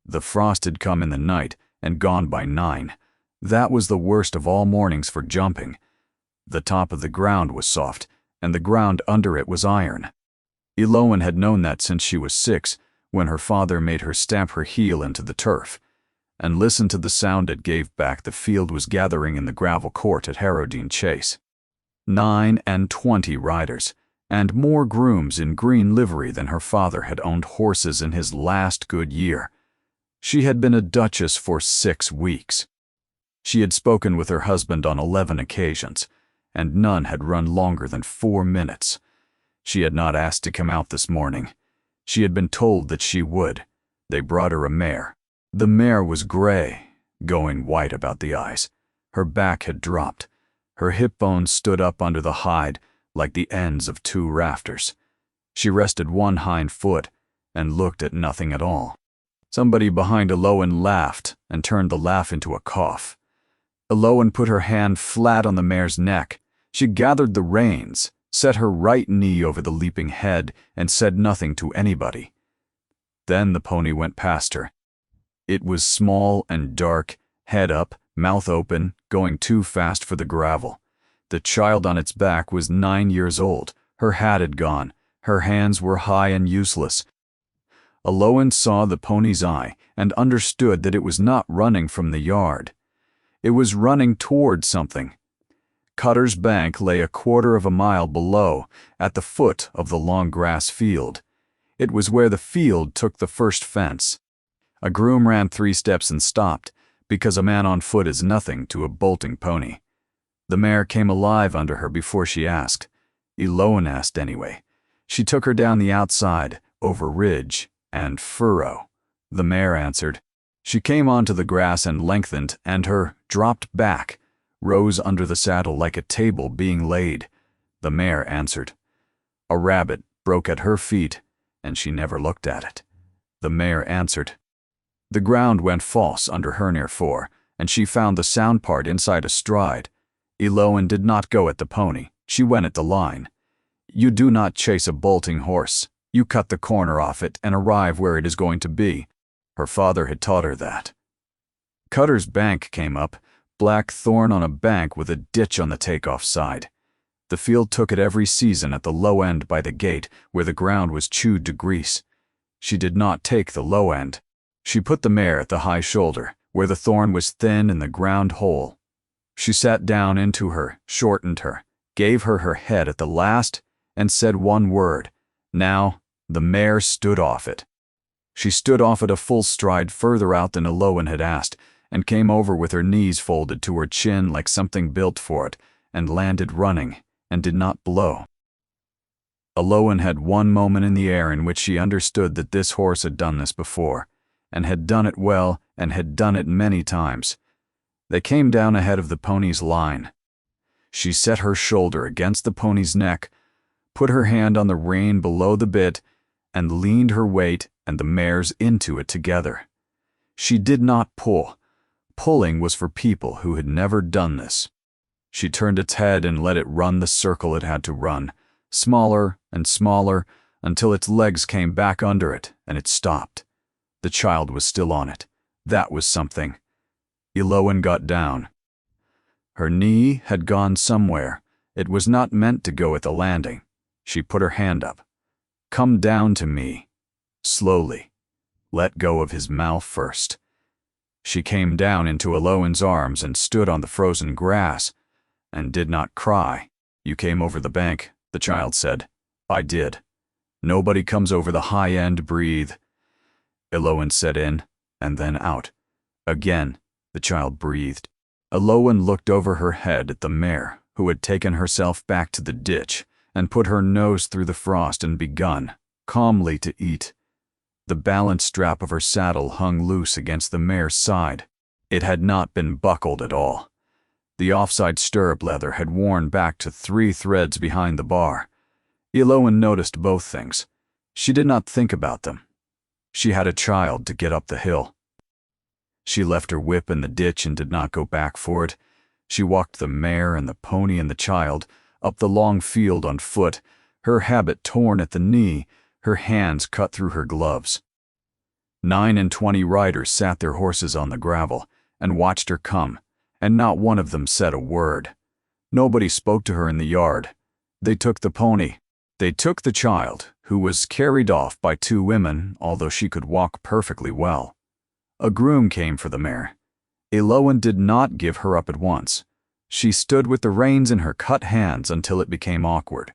The frost had come in the night and gone by 9. That was the worst of all mornings for jumping. The top of the ground was soft, and the ground under it was iron. Eloan had known that since she was 6, when her father made her stamp her heel into the turf. And listen to the sound it gave back. The field was gathering in the gravel court at Harrowdean Chase. 29 riders, and more grooms in green livery than her father had owned horses in his last good year. She had been a duchess for 6 weeks. She had spoken with her husband on 11 occasions, and none had run longer than 4 minutes. She had not asked to come out this morning. She had been told that she would. They brought her a mare. The mare was gray, going white about the eyes. Her back had dropped. Her hip bones stood up under the hide like the ends of 2 rafters. She rested one hind foot and looked at nothing at all. Somebody behind Eloan laughed and turned the laugh into a cough. Eloan put her hand flat on the mare's neck. She gathered the reins, set her right knee over the leaping head, and said nothing to anybody. Then the pony went past her. It was small and dark, head up, mouth open, going too fast for the gravel. The child on its back was 9 years old. Her hat had gone. Her hands were high and useless. Eloan saw the pony's eye and understood that it was not running from the yard. It was running toward something. Cutter's Bank lay a 1/4 of a mile below, at the foot of the long grass field. It was where the field took the first fence. A groom ran 3 steps and stopped, because a man on foot is nothing to a bolting pony. The mare came alive under her before she asked. Eloan asked anyway. She took her down the outside, over ridge and furrow. The mare answered. She came onto the grass and lengthened, and her dropped back rose under the saddle like a table being laid. The mare answered. A rabbit broke at her feet, and she never looked at it. The mare answered. The ground went false under her near 4, and she found the sound part inside a stride. Eloan did not go at the pony. She went at the line. You do not chase a bolting horse. You cut the corner off it and arrive where it is going to be. Her father had taught her that. Cutter's Bank came up, black thorn on a bank with a ditch on the takeoff side. The field took it every season at the low end by the gate, where the ground was chewed to grease. She did not take the low end. She put the mare at the high shoulder, where the thorn was thin and the ground whole. She sat down into her, shortened her, gave her her head at the last, and said one word. Now, the mare stood off it. She stood off at a full stride further out than Eloan had asked, and came over with her knees folded to her chin like something built for it, and landed running, and did not blow. Eloan had one moment in the air in which she understood that this horse had done this before, and had done it well, and had done it many times. They came down ahead of the pony's line. She set her shoulder against the pony's neck, put her hand on the rein below the bit, and leaned her weight and the mare's into it together. She did not pull. Pulling was for people who had never done this. She turned its head and let it run the circle it had to run, smaller and smaller, until its legs came back under it and it stopped. The child was still on it. That was something. Eloan got down. Her knee had gone somewhere. It was not meant to go at the landing. She put her hand up. Come down to me. Slowly. Let go of his mouth first. She came down into Eloan's arms and stood on the frozen grass, and did not cry. You came over the bank, the child said. I did. Nobody comes over the high end. Breathe. Eloan said in, and then out. Again, the child breathed. Eloan looked over her head at the mare, who had taken herself back to the ditch, and put her nose through the frost and begun, calmly, to eat. The balance strap of her saddle hung loose against the mare's side. It had not been buckled at all. The offside stirrup leather had worn back to 3 threads behind the bar. Eloan noticed both things. She did not think about them. She had a child to get up the hill. She left her whip in the ditch and did not go back for it. She walked the mare and the pony and the child up the long field on foot, her habit torn at the knee, her hands cut through her gloves. 9 and 20 riders sat their horses on the gravel and watched her come, and not one of them said a word. Nobody spoke to her in the yard. They took the pony. They took the child, who was carried off by 2 women, although she could walk perfectly well. A groom came for the mare. Eloan did not give her up at once. She stood with the reins in her cut hands until it became awkward.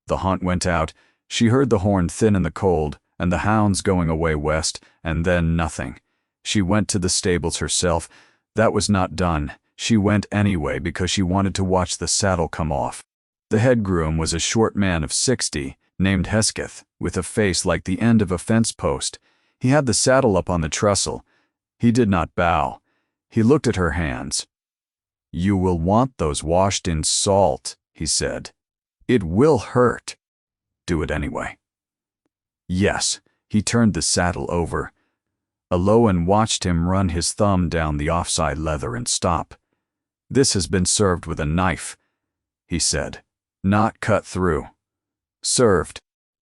The hunt went out. She heard the horn thin in the cold, and the hounds going away west, and then nothing. She went to the stables herself. That was not done. She went anyway because she wanted to watch the saddle come off. The head groom was a short man of 60, named Hesketh, with a face like the end of a fence post. He had the saddle up on the trestle. He did not bow. He looked at her hands. "You will want those washed in salt," he said. "It will hurt. Do it anyway." Yes, he turned the saddle over. Eloan watched him run his thumb down the offside leather and stop. "This has been served with a knife," he said. "Not cut through. Served,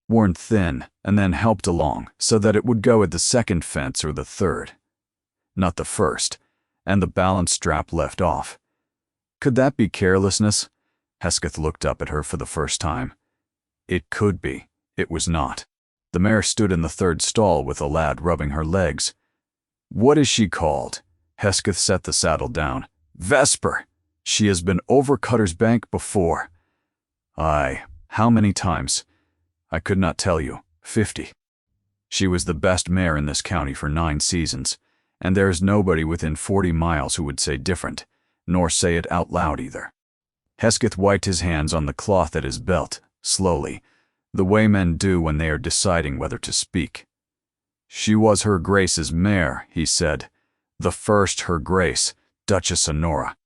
worn thin, and then helped along so that it would go at the second fence or the third. Not the first, and the balance strap left off. Could that be carelessness?" Hesketh looked up at her for the first time. It could be. It was not. The mare stood in the third stall with a lad rubbing her legs. "What is she called?" Hesketh set the saddle down. "Vesper. She has been over Cutter's Bank before." "Aye, how many times?" "I could not tell you. 50. She was the best mare in this county for 9 seasons, and there is nobody within 40 miles who would say different, nor say it out loud either." Hesketh wiped his hands on the cloth at his belt, slowly, the way men do when they are deciding whether to speak. "She was Her Grace's mare," he said. "The first Her Grace, Duchess Honora."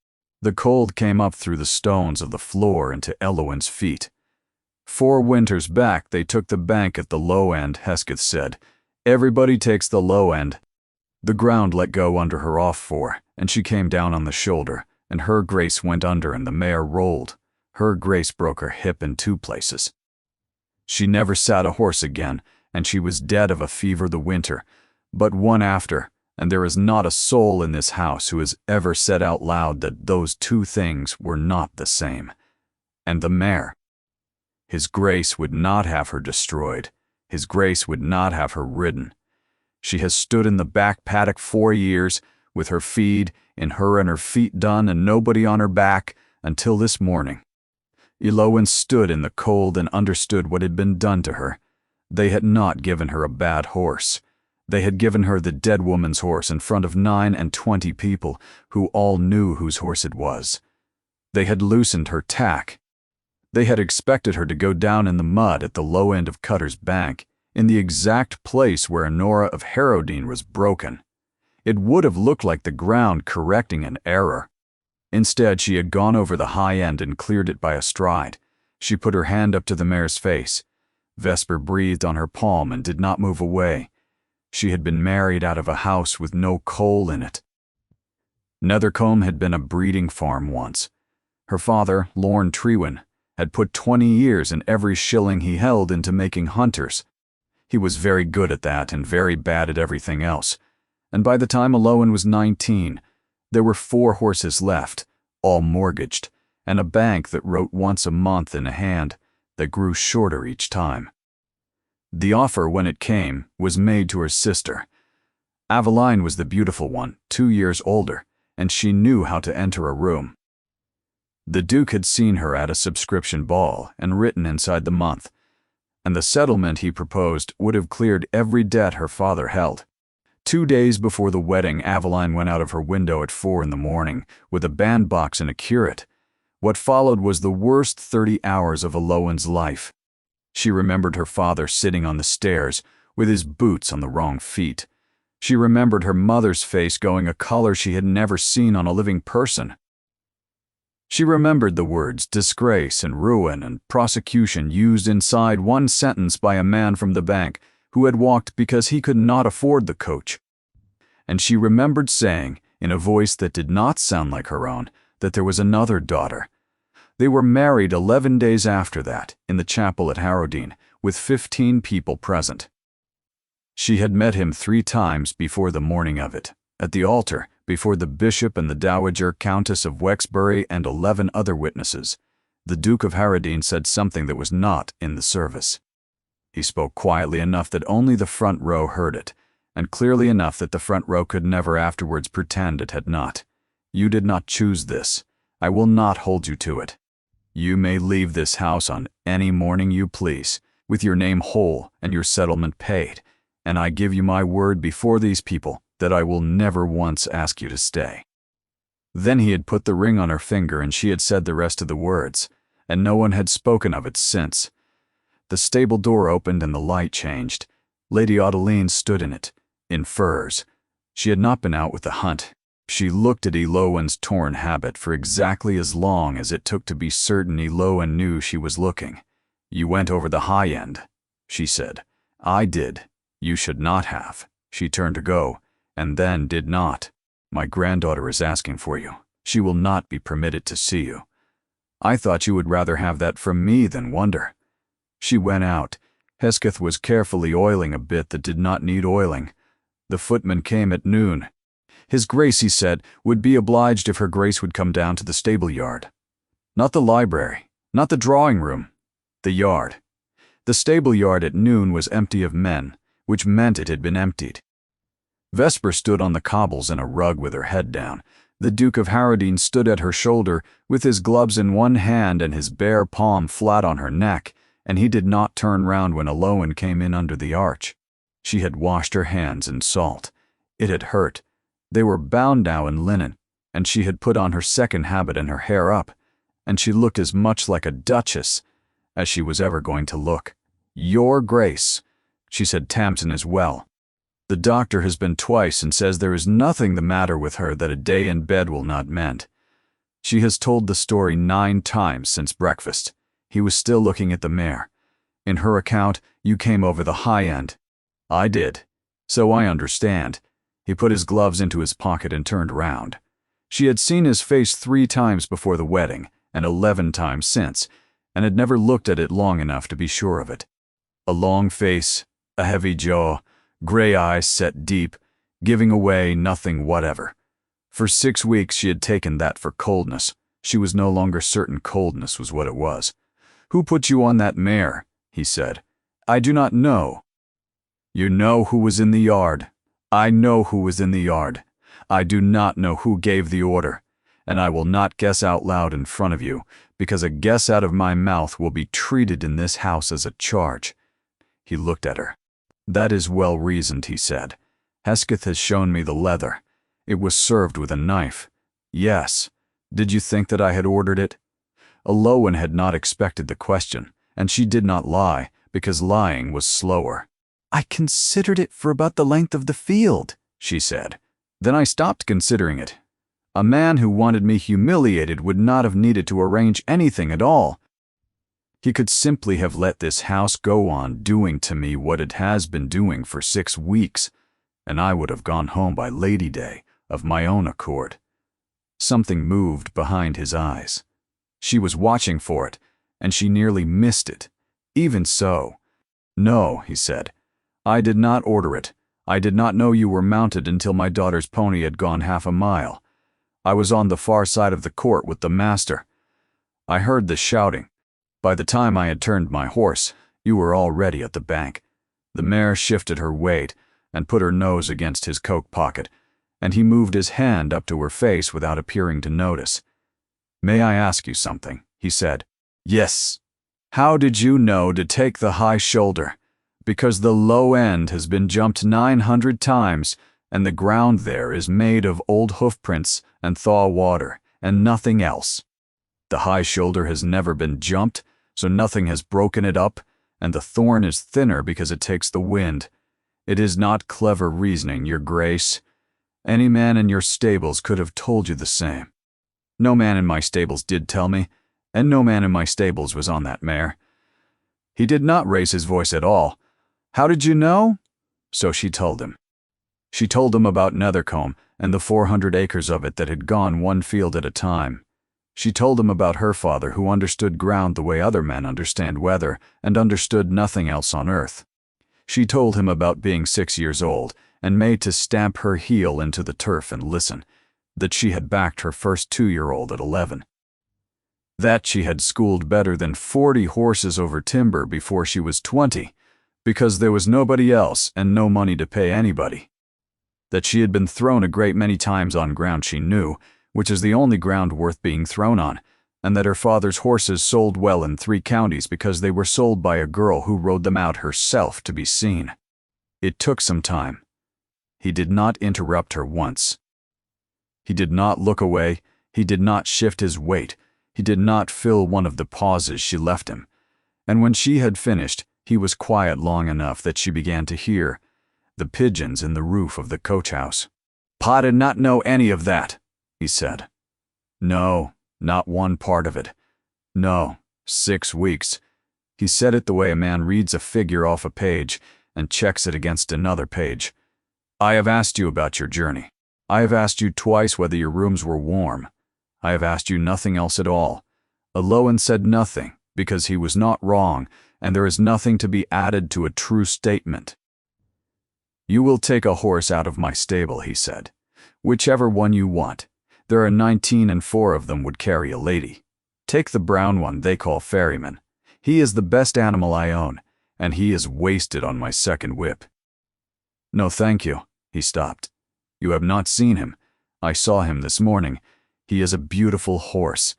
The cold came up through the stones of the floor into Eloan's feet. 4 winters back they took the bank at the low end, Hesketh said. "Everybody takes the low end." The ground let go under her off fore, and she came down on the shoulder, and Her Grace went under and the mare rolled. Her Grace broke her hip in 2 places. She never sat a horse again, and she was dead of a fever the winter, but one after, and there is not a soul in this house who has ever said out loud that those 2 things were not the same. And the mare. His Grace would not have her destroyed. His Grace would not have her ridden. She has stood in the back paddock 4 years, with her feed, in her and her feet done, and nobody on her back, until this morning. Eloan stood in the cold and understood what had been done to her. They had not given her a bad horse. They had given her the dead woman's horse in front of 9 and 20 people, who all knew whose horse it was. They had loosened her tack. They had expected her to go down in the mud at the low end of Cutter's Bank, in the exact place where Honora of Harrowdean was broken. It would have looked like the ground correcting an error. Instead, she had gone over the high end and cleared it by a stride. She put her hand up to the mare's face. Vesper breathed on her palm and did not move away. She had been married out of a house with no coal in it. Nethercombe had been a breeding farm once. Her father, Lorne Trewin, had put 20 years and every shilling he held into making hunters. He was very good at that and very bad at everything else. And by the time Eloan was 19, there were 4 horses left, all mortgaged, and a bank that wrote once a month in a hand that grew shorter each time. The offer, when it came, was made to her sister. Aveline was the beautiful one, 2 years older, and she knew how to enter a room. The Duke had seen her at a subscription ball and written inside the month, and the settlement he proposed would have cleared every debt her father held. 2 days before the wedding, Aveline went out of her window at 4 in the morning with a bandbox and a curate. What followed was the worst 30 hours of Eloan's life. She remembered her father sitting on the stairs with his boots on the wrong feet. She remembered her mother's face going a color she had never seen on a living person. She remembered the words disgrace and ruin and prosecution used inside one sentence by a man from the bank who had walked because he could not afford the coach. And she remembered saying, in a voice that did not sound like her own, that there was another daughter. They were married 11 days after that, in the chapel at Harrowdean, with 15 people present. She had met him 3 times before the morning of it, at the altar, before the bishop and the dowager Countess of Wexbury and 11 other witnesses. The Duke of Harradine said something that was not in the service. He spoke quietly enough that only the front row heard it, and clearly enough that the front row could never afterwards pretend it had not. You did not choose this. I will not hold you to it. You may leave this house on any morning you please, with your name whole and your settlement paid, and I give you my word before these people that I will never once ask you to stay. Then he had put the ring on her finger and she had said the rest of the words, and no one had spoken of it since. The stable door opened and the light changed. Lady Audeline stood in it, in furs. She had not been out with the hunt. She looked at Eloan's torn habit for exactly as long as it took to be certain Eloan knew she was looking. You went over the high end, she said. I did. You should not have. She turned to go, and then did not. My granddaughter is asking for you. She will not be permitted to see you. I thought you would rather have that from me than wonder. She went out. Hesketh was carefully oiling a bit that did not need oiling. The footman came at noon. His Grace, he said, would be obliged if her Grace would come down to the stable yard. Not the library, not the drawing room, the yard. The stable yard at noon was empty of men, which meant it had been emptied. Vesper stood on the cobbles in a rug with her head down. The Duke of Harradine stood at her shoulder with his gloves in one hand and his bare palm flat on her neck, and he did not turn round when Eloan came in under the arch. She had washed her hands in salt. It had hurt. They were bound now in linen, and she had put on her second habit and her hair up, and she looked as much like a duchess as she was ever going to look. Your Grace, she said, Tamsin is well. The doctor has been twice and says there is nothing the matter with her that a day in bed will not mend. She has told the story 9 times since breakfast. He was still looking at the mare. In her account, you came over the high end. I did. So I understand. He put his gloves into his pocket and turned round. She had seen his face 3 times before the wedding, and 11 times since, and had never looked at it long enough to be sure of it. A long face, a heavy jaw, gray eyes set deep, giving away nothing whatever. For 6 weeks she had taken that for coldness. She was no longer certain coldness was what it was. Who put you on that mare? He said. I do not know. You know who was in the yard. I know who was in the yard. I do not know who gave the order, and I will not guess out loud in front of you, because a guess out of my mouth will be treated in this house as a charge. He looked at her. That is well reasoned, he said. Hesketh has shown me the leather. It was served with a knife. Yes. Did you think that I had ordered it? Eloan had not expected the question, and she did not lie, because lying was slower. I considered it for about the length of the field, she said. Then I stopped considering it. A man who wanted me humiliated would not have needed to arrange anything at all. He could simply have let this house go on doing to me what it has been doing for 6 weeks, and I would have gone home by Lady Day of my own accord. Something moved behind his eyes. She was watching for it, and she nearly missed it. Even so. No, he said. I did not order it. I did not know you were mounted until my daughter's pony had gone half a mile. I was on the far side of the court with the master. I heard the shouting. By the time I had turned my horse, you were already at the bank. The mare shifted her weight and put her nose against his coat pocket, and he moved his hand up to her face without appearing to notice. May I ask you something? He said. Yes. How did you know to take the high shoulder? Because the low end has been jumped 900 times, and the ground there is made of old hoofprints and thaw water, and nothing else. The high shoulder has never been jumped, so nothing has broken it up, and the thorn is thinner because it takes the wind. It is not clever reasoning, Your Grace. Any man in your stables could have told you the same. No man in my stables did tell me, and no man in my stables was on that mare. He did not raise his voice at all. How did you know? So she told him. She told him about Nethercombe and the 400 acres of it that had gone one field at a time. She told him about her father, who understood ground the way other men understand weather and understood nothing else on earth. She told him about being 6 years old and made to stamp her heel into the turf and listen, that she had backed her first 2-year-old at 11. That she had schooled better than 40 horses over timber before she was 20, because there was nobody else and no money to pay anybody. That she had been thrown a great many times on ground she knew, which is the only ground worth being thrown on, and that her father's horses sold well in 3 counties because they were sold by a girl who rode them out herself to be seen. It took some time. He did not interrupt her once. He did not look away, he did not shift his weight, he did not fill one of the pauses she left him. And when she had finished, he was quiet long enough that she began to hear the pigeons in the roof of the coach house. "Pa did not know any of that," he said. "No, not one part of it. No, 6 weeks. He said it the way a man reads a figure off a page and checks it against another page. I have asked you about your journey. I have asked you twice whether your rooms were warm. I have asked you nothing else at all." Alowan said nothing, because he was not wrong, and there is nothing to be added to a true statement. "You will take a horse out of my stable," he said. "Whichever one you want. There are 19 and 4 of them would carry a lady. Take the brown one they call Ferryman. He is the best animal I own, and he is wasted on my second whip." "No, thank you." He stopped. "You have not seen him. I saw him this morning. He is a beautiful horse.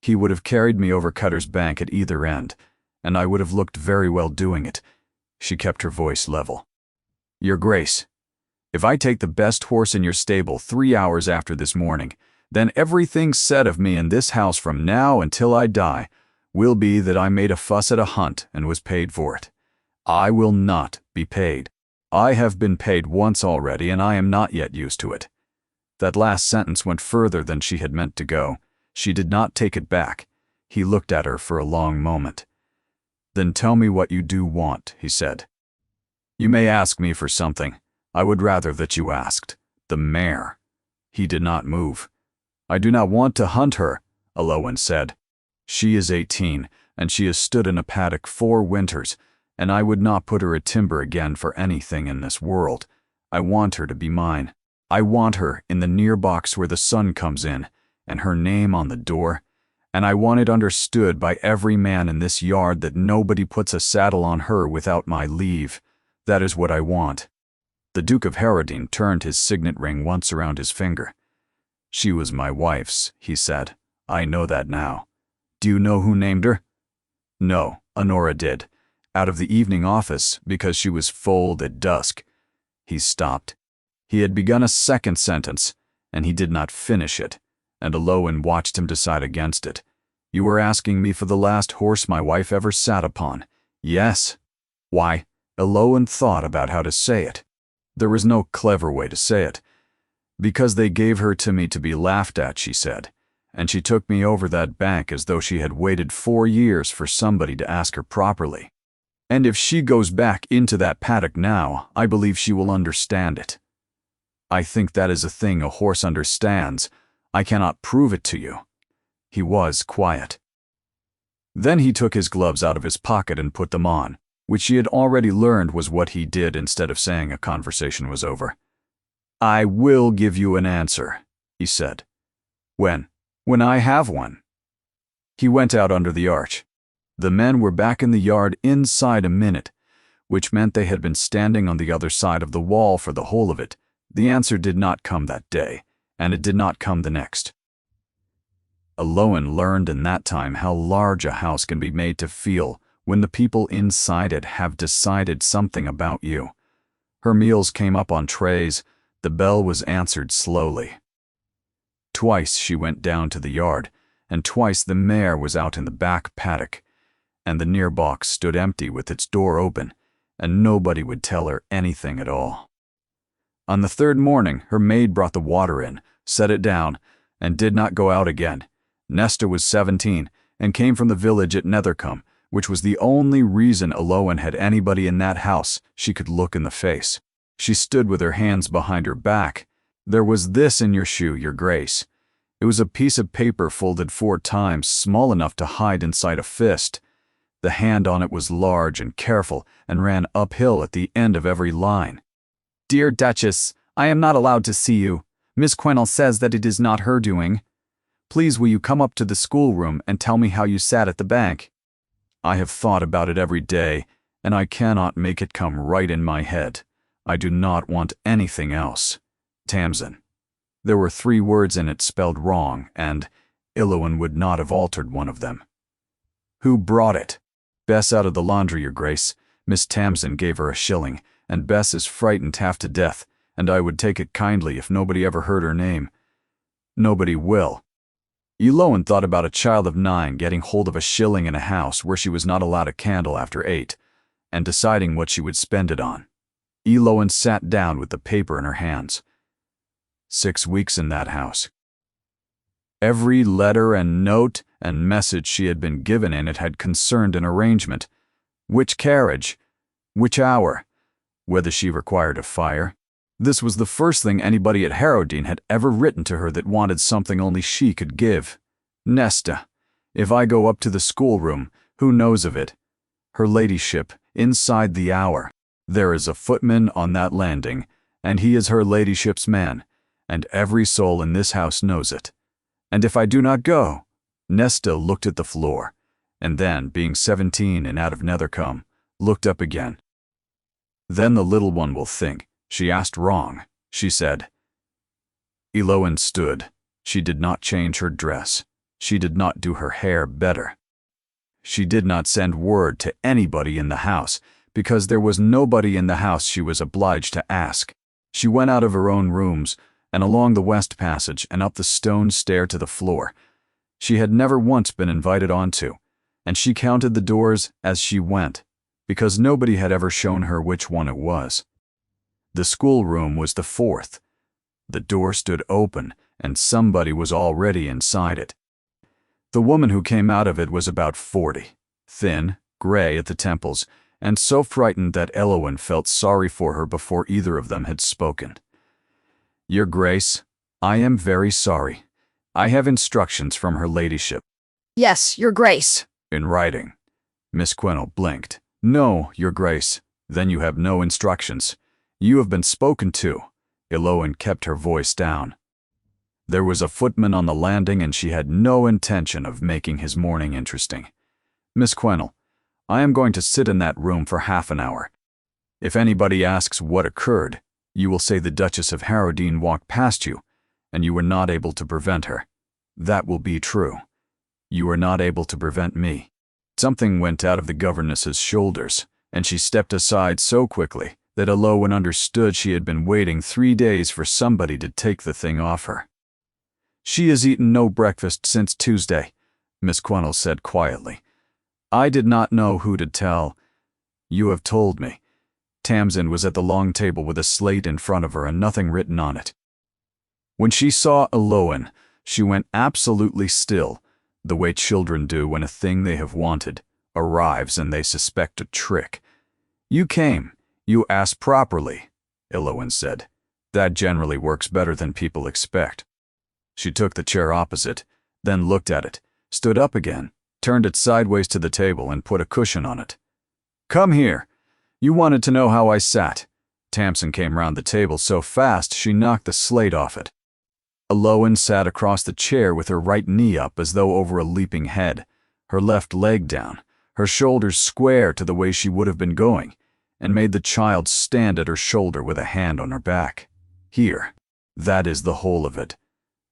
He would have carried me over Cutter's Bank at either end, and I would have looked very well doing it." She kept her voice level. "Your Grace, if I take the best horse in your stable 3 hours after this morning, then everything said of me in this house from now until I die will be that I made a fuss at a hunt and was paid for it. I will not be paid. I have been paid once already, and I am not yet used to it." That last sentence went further than she had meant to go. She did not take it back. He looked at her for a long moment. "Then tell me what you do want," he said. "You may ask me for something. I would rather that you asked. The mare." He did not move. "I do not want to hunt her," Alowan said. "She is 18, and she has stood in a paddock 4 winters, and I would not put her at timber again for anything in this world. I want her to be mine. I want her in the near box where the sun comes in, and her name on the door, and I want it understood by every man in this yard that nobody puts a saddle on her without my leave. That is what I want." The Duke of Harradine turned his signet ring once around his finger. "She was my wife's," he said. "I know that now. Do you know who named her?" "No, Honora did. Out of the evening office, because she was foaled at dusk." He stopped. He had begun a second sentence, and he did not finish it, and Alowan watched him decide against it. "You were asking me for the last horse my wife ever sat upon." "Yes." "Why?" Alowan thought about how to say it. There was no clever way to say it. "Because they gave her to me to be laughed at," she said, "and she took me over that bank as though she had waited 4 years for somebody to ask her properly. And if she goes back into that paddock now, I believe she will understand it. I think that is a thing a horse understands. I cannot prove it to you." He was quiet. Then he took his gloves out of his pocket and put them on, which she had already learned was what he did instead of saying a conversation was over. "I will give you an answer," he said. "When? When I have one." He went out under the arch. The men were back in the yard inside a minute, which meant they had been standing on the other side of the wall for the whole of it. The answer did not come that day, and it did not come the next. Alowan learned in that time how large a house can be made to feel when the people inside it have decided something about you. Her meals came up on trays. The bell was answered slowly. Twice she went down to the yard, and twice the mare was out in the back paddock, and the near box stood empty with its door open, and nobody would tell her anything at all. On the 3rd morning, her maid brought the water in, set it down, and did not go out again. Nesta was 17, and came from the village at Nethercombe, which was the only reason Alowan had anybody in that house she could look in the face. She stood with her hands behind her back. "There was this in your shoe, your Grace." It was a piece of paper folded 4 times, small enough to hide inside a fist. The hand on it was large and careful and ran uphill at the end of every line. Dear Duchess, I am not allowed to see you. Miss Quennell says that it is not her doing. Please will you come up to the schoolroom and tell me how you sat at the bank? I have thought about it every day, and I cannot make it come right in my head. I do not want anything else. Tamsin. There were 3 words in it spelled wrong, and Ilowan would not have altered one of them. Who brought it? Bess out of the laundry, Your Grace. Miss Tamsin gave her a shilling, and Bess is frightened half to death, and I would take it kindly if nobody ever heard her name. Nobody will. Ilowan thought about a child of 9 getting hold of a shilling in a house where she was not allowed a candle after 8, and deciding what she would spend it on. Ilowan sat down with the paper in her hands. 6 weeks in that house. Every letter and note and message she had been given in it had concerned an arrangement. Which carriage? Which hour? Whether she required a fire? This was the first thing anybody at Harrowdean had ever written to her that wanted something only she could give. Nesta. If I go up to the schoolroom, who knows of it? Her ladyship, inside the hour. There is a footman on that landing, and he is her ladyship's man, and every soul in this house knows it. And if I do not go? Nesta looked at the floor, and then, being 17 and out of Nethercombe, looked up again. Then the little one will think, she asked wrong, she said. Ilowan stood. She did not change her dress. She did not do her hair better. She did not send word to anybody in the house, because there was nobody in the house she was obliged to ask. She went out of her own rooms, and along the west passage and up the stone stair to the floor. She had never once been invited onto, and she counted the doors as she went, because nobody had ever shown her which one it was. The schoolroom was the 4th. The door stood open, and somebody was already inside it. The woman who came out of it was about 40, thin, gray at the temples, and so frightened that Ilowan felt sorry for her before either of them had spoken. Your Grace, I am very sorry. I have instructions from her ladyship. Yes, Your Grace. In writing. Miss Quennell blinked. No, Your Grace. Then you have no instructions. You have been spoken to. Ilowan kept her voice down. There was a footman on the landing, and she had no intention of making his morning interesting. Miss Quennell, I am going to sit in that room for half an hour. If anybody asks what occurred, you will say the Duchess of Harrowdean walked past you, and you were not able to prevent her. That will be true. You were not able to prevent me. Something went out of the governess's shoulders, and she stepped aside so quickly that Ilowan understood she had been waiting 3 days for somebody to take the thing off her. She has eaten no breakfast since Tuesday, Miss Quennell said quietly. I did not know who to tell. You have told me. Tamsin was at the long table with a slate in front of her and nothing written on it. When she saw Ilowan, she went absolutely still, the way children do when a thing they have wanted arrives and they suspect a trick. You came. You asked properly, Ilowan said. That generally works better than people expect. She took the chair opposite, then looked at it, stood up again, turned it sideways to the table and put a cushion on it. Come here. You wanted to know how I sat. Tamsin came round the table so fast she knocked the slate off it. Ilowan sat across the chair with her right knee up as though over a leaping head, her left leg down, her shoulders square to the way she would have been going, and made the child stand at her shoulder with a hand on her back. Here. That is the whole of it.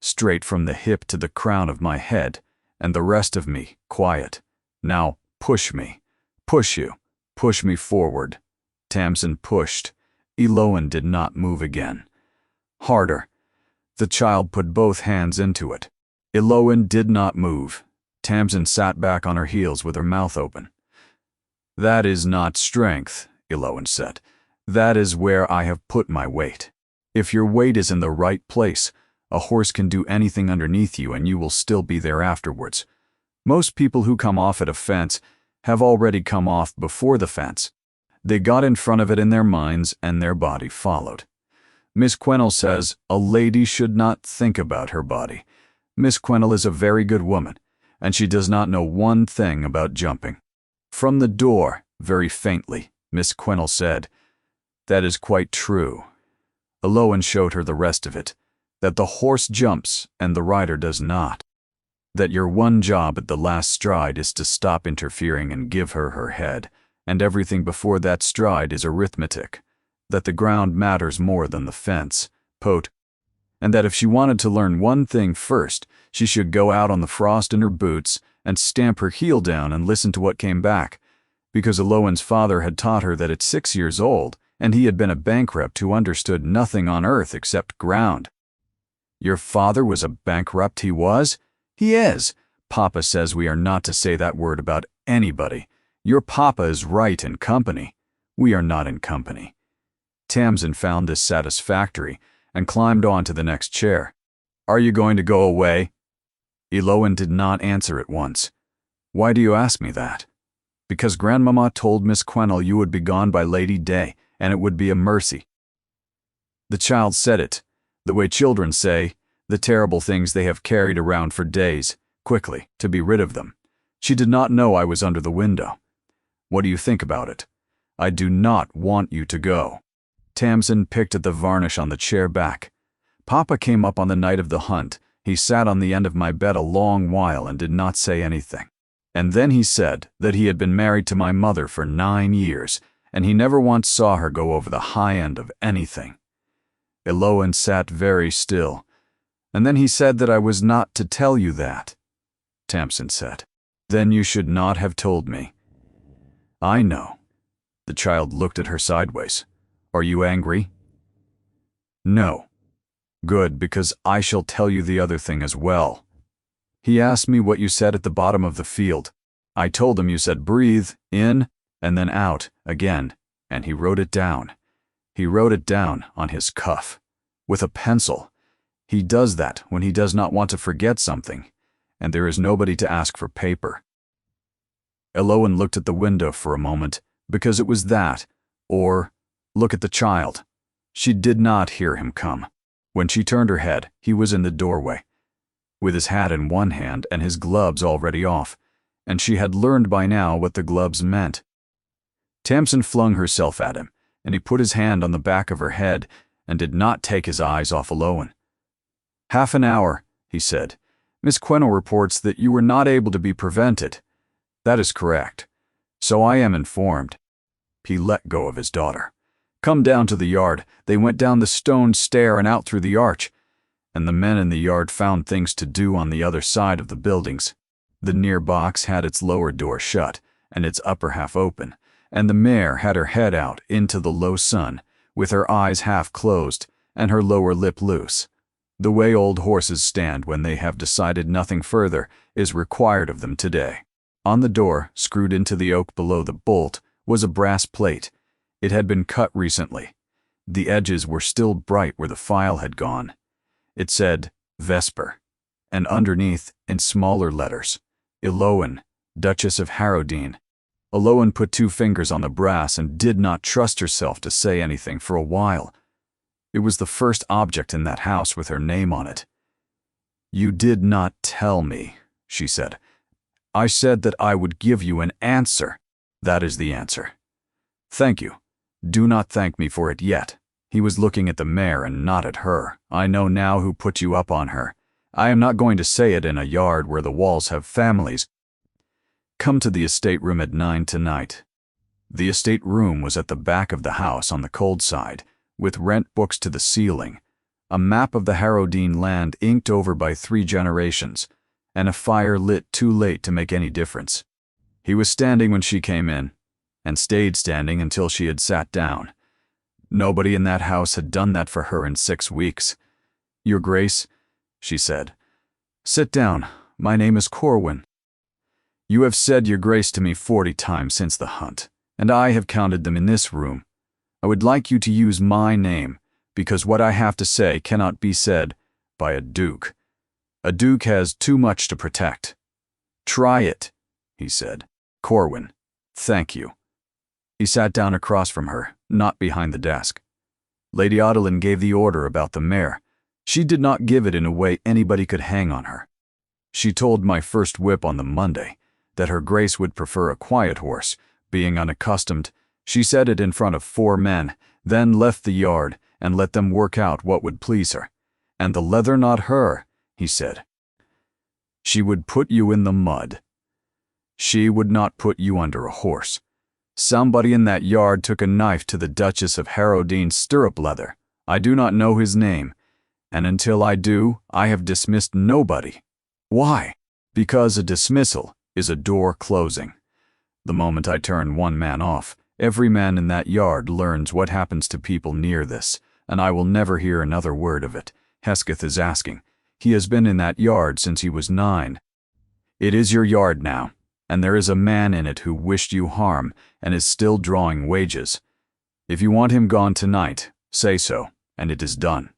Straight from the hip to the crown of my head, and the rest of me quiet. Now push me. Push you. Push me forward. Tamsin pushed. Ilowan did not move again. Harder. The child put both hands into it. Ilowan did not move. Tamsin sat back on her heels with her mouth open. That is not strength, Ilowan said. That is where I have put my weight. If your weight is in the right place, a horse can do anything underneath you and you will still be there afterwards. Most people who come off at a fence have already come off before the fence. They got in front of it in their minds and their body followed. Miss Quennell says a lady should not think about her body. Miss Quennell is a very good woman, and she does not know one thing about jumping. From the door, very faintly, Miss Quennell said, "That is quite true." Elowen showed her the rest of it, that the horse jumps and the rider does not. That your one job at the last stride is to stop interfering and give her her head, and everything before that stride is arithmetic. That the ground matters more than the fence, and that if she wanted to learn one thing first, she should go out on the frost in her boots and stamp her heel down and listen to what came back, because Elowen's father had taught her that at 6 years old, and he had been a bankrupt who understood nothing on earth except ground. Your father was a bankrupt, he was? He is. Papa says we are not to say that word about anybody. Your papa is right in company. We are not in company. Tamsin found this satisfactory and climbed on to the next chair. Are you going to go away? Elowen did not answer at once. Why do you ask me that? Because Grandmama told Miss Quennell you would be gone by Lady Day, and it would be a mercy. The child said it, the way children say, the terrible things they have carried around for days, quickly, to be rid of them. She did not know I was under the window. What do you think about it? I do not want you to go. Tamsin picked at the varnish on the chair back. Papa came up on the night of the hunt. He sat on the end of my bed a long while and did not say anything. And then he said that he had been married to my mother for 9 years, and he never once saw her go over the high end of anything. Elowen sat very still, and then he said that I was not to tell you that. Tamsin said, "Then you should not have told me." I know. The child looked at her sideways. Are you angry? No. Good, because I shall tell you the other thing as well. He asked me what you said at the bottom of the field. I told him you said breathe, in, and then out, again, and he wrote it down. He wrote it down on his cuff, with a pencil. He does that when he does not want to forget something, and there is nobody to ask for paper. Elowen looked at the window for a moment, because it was that, or, look at the child. She did not hear him come. When she turned her head, he was in the doorway, with his hat in one hand and his gloves already off, and she had learned by now what the gloves meant. Tamsin flung herself at him, and he put his hand on the back of her head and did not take his eyes off Elowen. "Half an hour," he said. "Miss Quennell reports that you were not able to be prevented." "That is correct. So I am informed." He let go of his daughter. "Come down to the yard." They went down the stone stair and out through the arch, and the men in the yard found things to do on the other side of the buildings. The near box had its lower door shut and its upper half open, and the mare had her head out into the low sun, with her eyes half closed and her lower lip loose. The way old horses stand when they have decided nothing further is required of them today. On the door, screwed into the oak below the bolt, was a brass plate. It had been cut recently. The edges were still bright where the file had gone. It said, Vesper, and underneath, in smaller letters, Elowen, Duchess of Harrowdean. Elowen put 2 fingers on the brass and did not trust herself to say anything for a while. It was the first object in that house with her name on it. "You did not tell me," she said. "I said that I would give you an answer. That is the answer." "Thank you. Do not thank me for it yet." He was looking at the mare and not at her. "I know now who put you up on her. I am not going to say it in a yard where the walls have families. Come to the estate room at 9 tonight." The estate room was at the back of the house on the cold side, with rent books to the ceiling, a map of the Harrowdean land inked over by 3 generations, and a fire lit too late to make any difference. He was standing when she came in, and stayed standing until she had sat down. Nobody in that house had done that for her in 6 weeks. "Your Grace," she said. "Sit down. My name is Corwin. You have said your grace to me 40 times since the hunt, and I have counted them in this room. I would like you to use my name, because what I have to say cannot be said by a duke. A duke has too much to protect." "Try it," he said. "Corwin, thank you." He sat down across from her, not behind the desk. Lady Adeline gave the order about the mare. She did not give it in a way anybody could hang on her. "She told my first whip on the Monday that her grace would prefer a quiet horse. Being unaccustomed, she said it in front of 4 men, then left the yard and let them work out what would please her. And the leather not her, he said. She would put you in the mud. She would not put you under a horse. Somebody in that yard took a knife to the Duchess of Harrowdean's stirrup leather. I do not know his name, and until I do, I have dismissed nobody. Why? Because a dismissal is a door closing. The moment I turn one man off, every man in that yard learns what happens to people near this, and I will never hear another word of it. Hesketh is asking. He has been in that yard since he was 9. It is your yard now, and there is a man in it who wished you harm and is still drawing wages. If you want him gone tonight, say so, and it is done.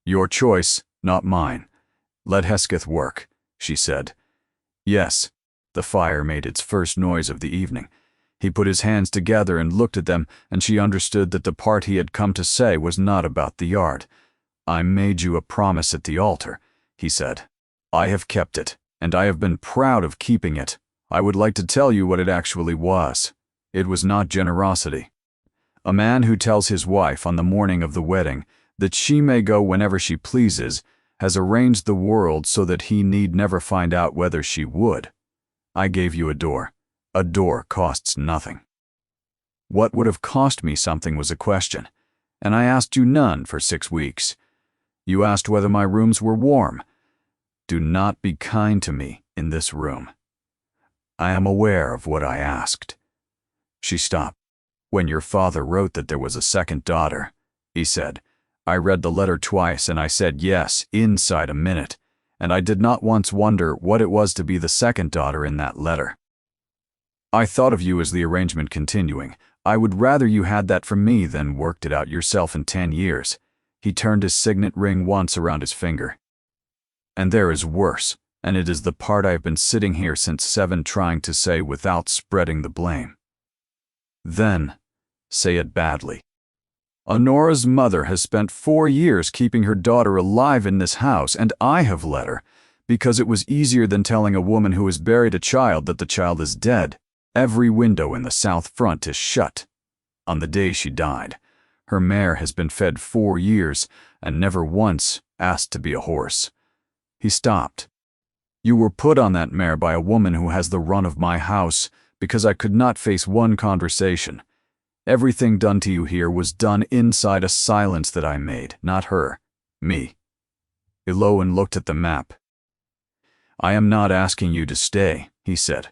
Your choice, not mine. Let Hesketh work, she said. Yes. The fire made its first noise of the evening. He put his hands together and looked at them, and she understood that the part he had come to say was not about the yard. I made you a promise at the altar, he said. I have kept it, and I have been proud of keeping it. I would like to tell you what it actually was. It was not generosity. A man who tells his wife on the morning of the wedding that she may go whenever she pleases has arranged the world so that he need never find out whether she would. I gave you a door. A door costs nothing. What would have cost me something was a question, and I asked you none for 6 weeks. You asked whether my rooms were warm. Do not be kind to me in this room. I am aware of what I asked. She stopped. When your father wrote that there was a second daughter, he said, I read the letter twice and I said yes inside a minute, and I did not once wonder what it was to be the second daughter in that letter. I thought of you as the arrangement continuing. I would rather you had that from me than worked it out yourself in 10 years. He turned his signet ring once around his finger. And there is worse, and it is the part I have been sitting here since 7 trying to say without spreading the blame. Then, say it badly. Honora's mother has spent 4 years keeping her daughter alive in this house, and I have let her, because it was easier than telling a woman who has buried a child that the child is dead. Every window in the south front is shut. On the day she died, her mare has been fed 4 years and never once asked to be a horse. He stopped. You were put on that mare by a woman who has the run of my house because I could not face one conversation. Everything done to you here was done inside a silence that I made, not her, me. Eloan looked at the map. I am not asking you to stay, he said.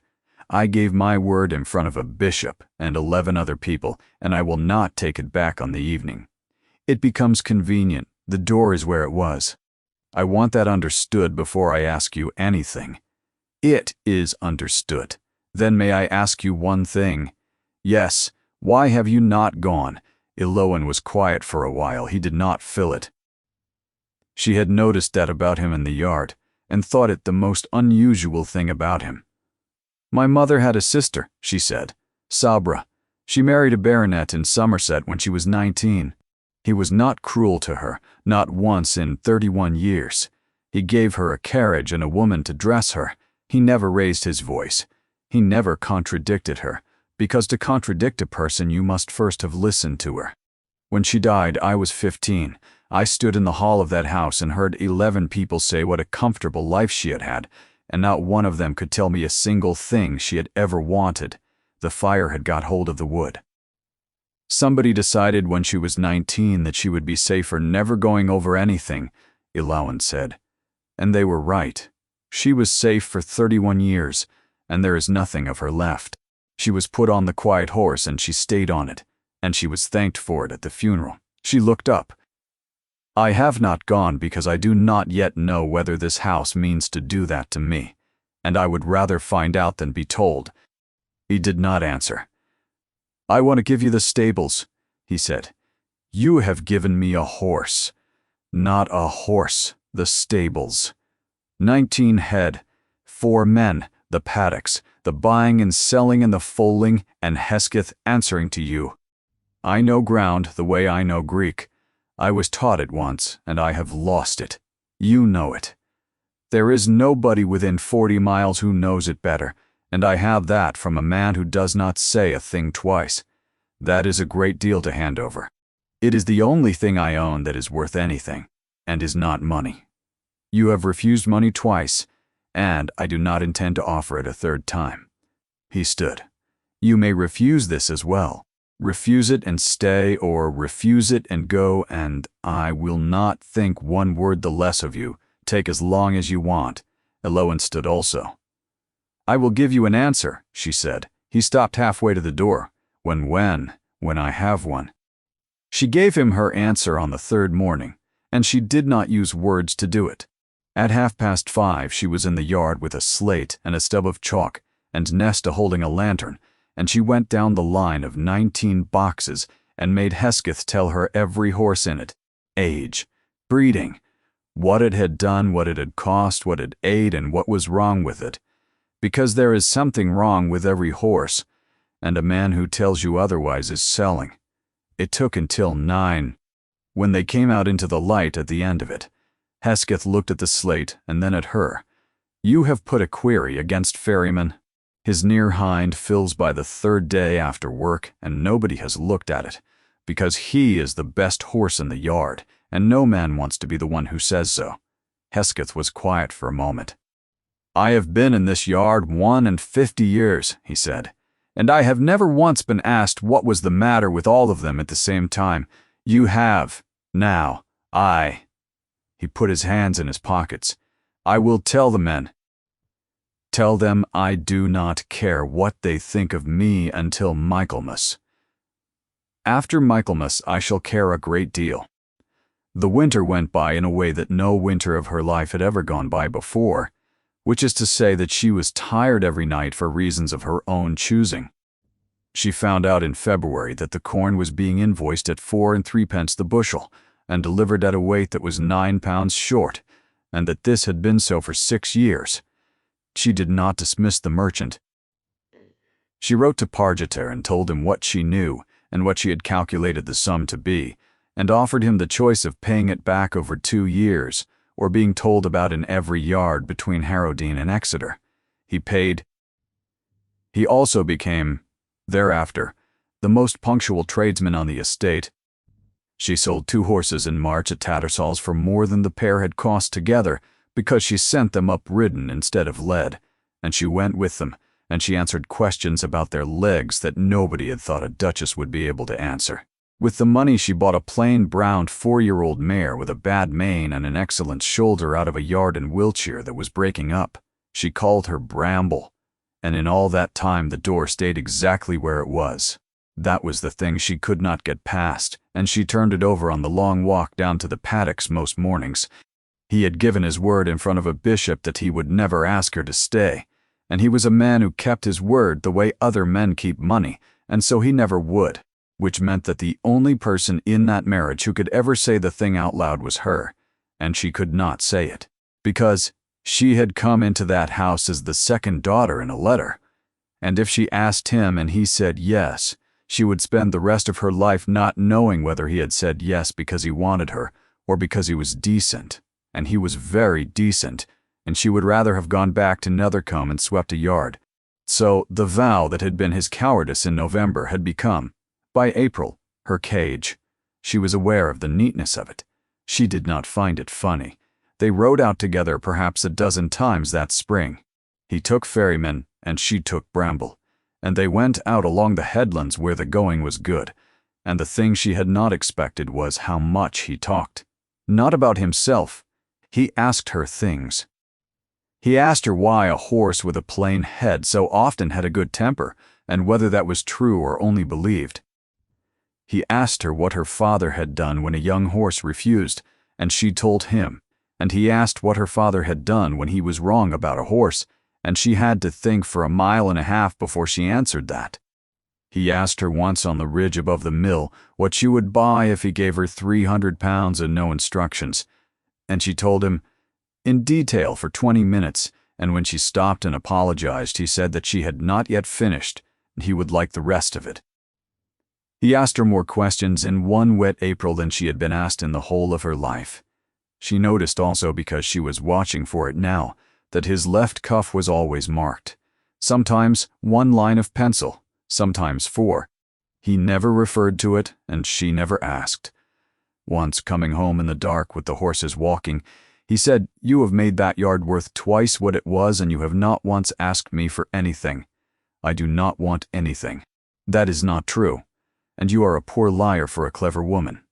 I gave my word in front of a bishop and 11 other people, and I will not take it back on the evening. It becomes convenient. The door is where it was. I want that understood before I ask you anything. It is understood. Then may I ask you one thing? Yes. Why have you not gone? Eloan was quiet for a while. He did not fill it. She had noticed that about him in the yard, and thought it the most unusual thing about him. My mother had a sister, she said, Sabra. She married a baronet in Somerset when she was 19. He was not cruel to her, not once in 31 years. He gave her a carriage and a woman to dress her. He never raised his voice. He never contradicted her, because to contradict a person you must first have listened to her. When she died, I was 15. I stood in the hall of that house and heard 11 people say what a comfortable life she had had, and not one of them could tell me a single thing she had ever wanted. The fire had got hold of the wood. Somebody decided when she was 19 that she would be safer never going over anything, Eloan said. And they were right. She was safe for 31 years, and there is nothing of her left. She was put on the quiet horse and she stayed on it, and she was thanked for it at the funeral. She looked up. I have not gone because I do not yet know whether this house means to do that to me, and I would rather find out than be told. He did not answer. I want to give you the stables, he said. You have given me a horse. Not a horse, the stables. 19 head, 4 men, the paddocks, the buying and selling and the foaling, and Hesketh answering to you. I know ground the way I know Greek. I was taught it once, and I have lost it. You know it. There is nobody within 40 miles who knows it better, And I have that from a man who does not say a thing twice. That is a great deal to hand over. It is the only thing I own that is worth anything, and is not money. You have refused money twice, and I do not intend to offer it a third time." He stood. "You may refuse this as well. Refuse it and stay, or refuse it and go, and I will not think one word the less of you. Take as long as you want." Eloin stood also. "I will give you an answer," she said. He stopped halfway to the door. When I have one." She gave him her answer on the third morning, and she did not use words to do it. At 5:30 she was in the yard with a slate and a stub of chalk, and Nesta holding a lantern, and she went down the line of 19 boxes and made Hesketh tell her every horse in it, age, breeding, what it had done, what it had cost, what it ate, and what was wrong with it. Because there is something wrong with every horse, and a man who tells you otherwise is selling. It took until 9. When they came out into the light at the end of it, Hesketh looked at the slate and then at her. "You have put a query against Ferryman. His near hind fills by the 3rd day after work, and nobody has looked at it, because he is the best horse in the yard, and no man wants to be the one who says so." Hesketh was quiet for a moment. "I have been in this yard 51 years, he said, "and I have never once been asked what was the matter with all of them at the same time. You have. Now, He put his hands in his pockets. "I will tell the men. Tell them I do not care what they think of me until Michaelmas. After Michaelmas I shall care a great deal." The winter went by in a way that no winter of her life had ever gone by before, which is to say that she was tired every night for reasons of her own choosing. She found out in February that the corn was being invoiced at 4 3/10 the bushel, and delivered at a weight that was 9 pounds short, and that this had been so for 6 years. She did not dismiss the merchant. She wrote to Pargeter and told him what she knew and what she had calculated the sum to be, and offered him the choice of paying it back over 2 years, or being told about in every yard between Harrowdean and Exeter. He paid. He also became, thereafter, the most punctual tradesman on the estate. She sold 2 horses in March at Tattersall's for more than the pair had cost together, because she sent them up ridden instead of led, and she went with them, and she answered questions about their legs that nobody had thought a duchess would be able to answer. With the money she bought a plain brown 4-year-old mare with a bad mane and an excellent shoulder out of a yard in Wiltshire that was breaking up. She called her Bramble, and in all that time the door stayed exactly where it was. That was the thing she could not get past, and she turned it over on the long walk down to the paddocks most mornings. He had given his word in front of a bishop that he would never ask her to stay, and he was a man who kept his word the way other men keep money, and so he never would, which meant that the only person in that marriage who could ever say the thing out loud was her, and she could not say it, because she had come into that house as the second daughter in a letter, and if she asked him and he said yes, she would spend the rest of her life not knowing whether he had said yes because he wanted her or because he was decent. And he was very decent, and she would rather have gone back to Nethercombe and swept a yard. So the vow that had been his cowardice in November had become, by April, her cage. She was aware of the neatness of it. She did not find it funny. They rode out together perhaps a dozen times that spring. He took Ferryman, and she took Bramble, and they went out along the headlands where the going was good, and the thing she had not expected was how much he talked. Not about himself. He asked her things. He asked her why a horse with a plain head so often had a good temper, and whether that was true or only believed. He asked her what her father had done when a young horse refused, and she told him, and he asked what her father had done when he was wrong about a horse, and she had to think for 1.5 miles before she answered that. He asked her once on the ridge above the mill what she would buy if he gave her £300 and no instructions, and she told him in detail for 20 minutes, and when she stopped and apologized, he said that she had not yet finished, and he would like the rest of it. He asked her more questions in one wet April than she had been asked in the whole of her life. She noticed also, because she was watching for it now, that his left cuff was always marked. Sometimes 1 line of pencil, sometimes 4. He never referred to it, and she never asked. Once, coming home in the dark with the horses walking, he said, "You have made that yard worth twice what it was, and you have not once asked me for anything. I do not want anything." "That is not true, and you are a poor liar for a clever woman."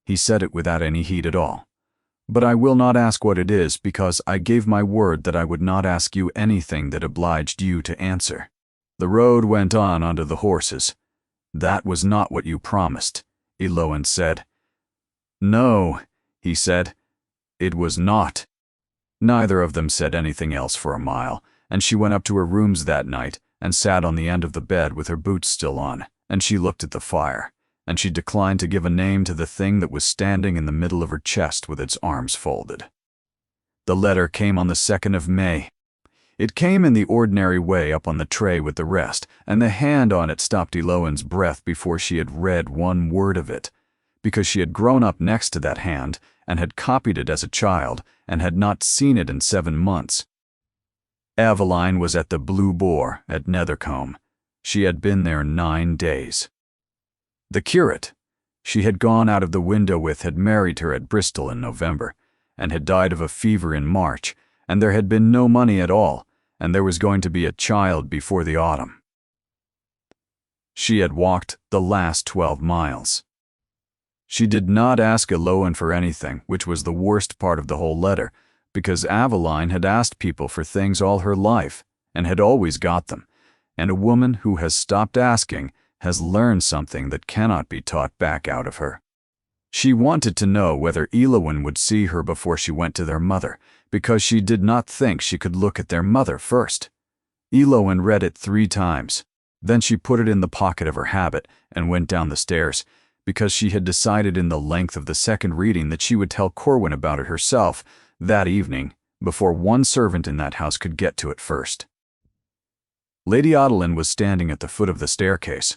He said it without any heat at all. "But I will not ask what it is, because I gave my word that I would not ask you anything that obliged you to answer." The road went on under the horses. "That was not what you promised," Eloin said. "No," he said, "it was not." Neither of them said anything else for a mile, and she went up to her rooms that night and sat on the end of the bed with her boots still on, and she looked at the fire, and she declined to give a name to the thing that was standing in the middle of her chest with its arms folded. The letter came on the 2nd of May. It came in the ordinary way up on the tray with the rest, and the hand on it stopped Eloin's breath before she had read 1 word of it, because she had grown up next to that hand and had copied it as a child and had not seen it in 7 months. Aveline was at the Blue Boar at Nethercombe. She had been there 9 days. The curate she had gone out of the window with had married her at Bristol in November, and had died of a fever in March, and there had been no money at all, and there was going to be a child before the autumn. She had walked the last 12 miles. She did not ask Eloin for anything, which was the worst part of the whole letter, because Aveline had asked people for things all her life, and had always got them, and a woman who has stopped asking has learned something that cannot be taught back out of her. She wanted to know whether Eloin would see her before she went to their mother, because she did not think she could look at their mother first. Eloin read it 3 times. Then she put it in the pocket of her habit and went down the stairs, because she had decided in the length of the second reading that she would tell Corwin about it herself that evening, before one servant in that house could get to it first. Lady Adeline was standing at the foot of the staircase.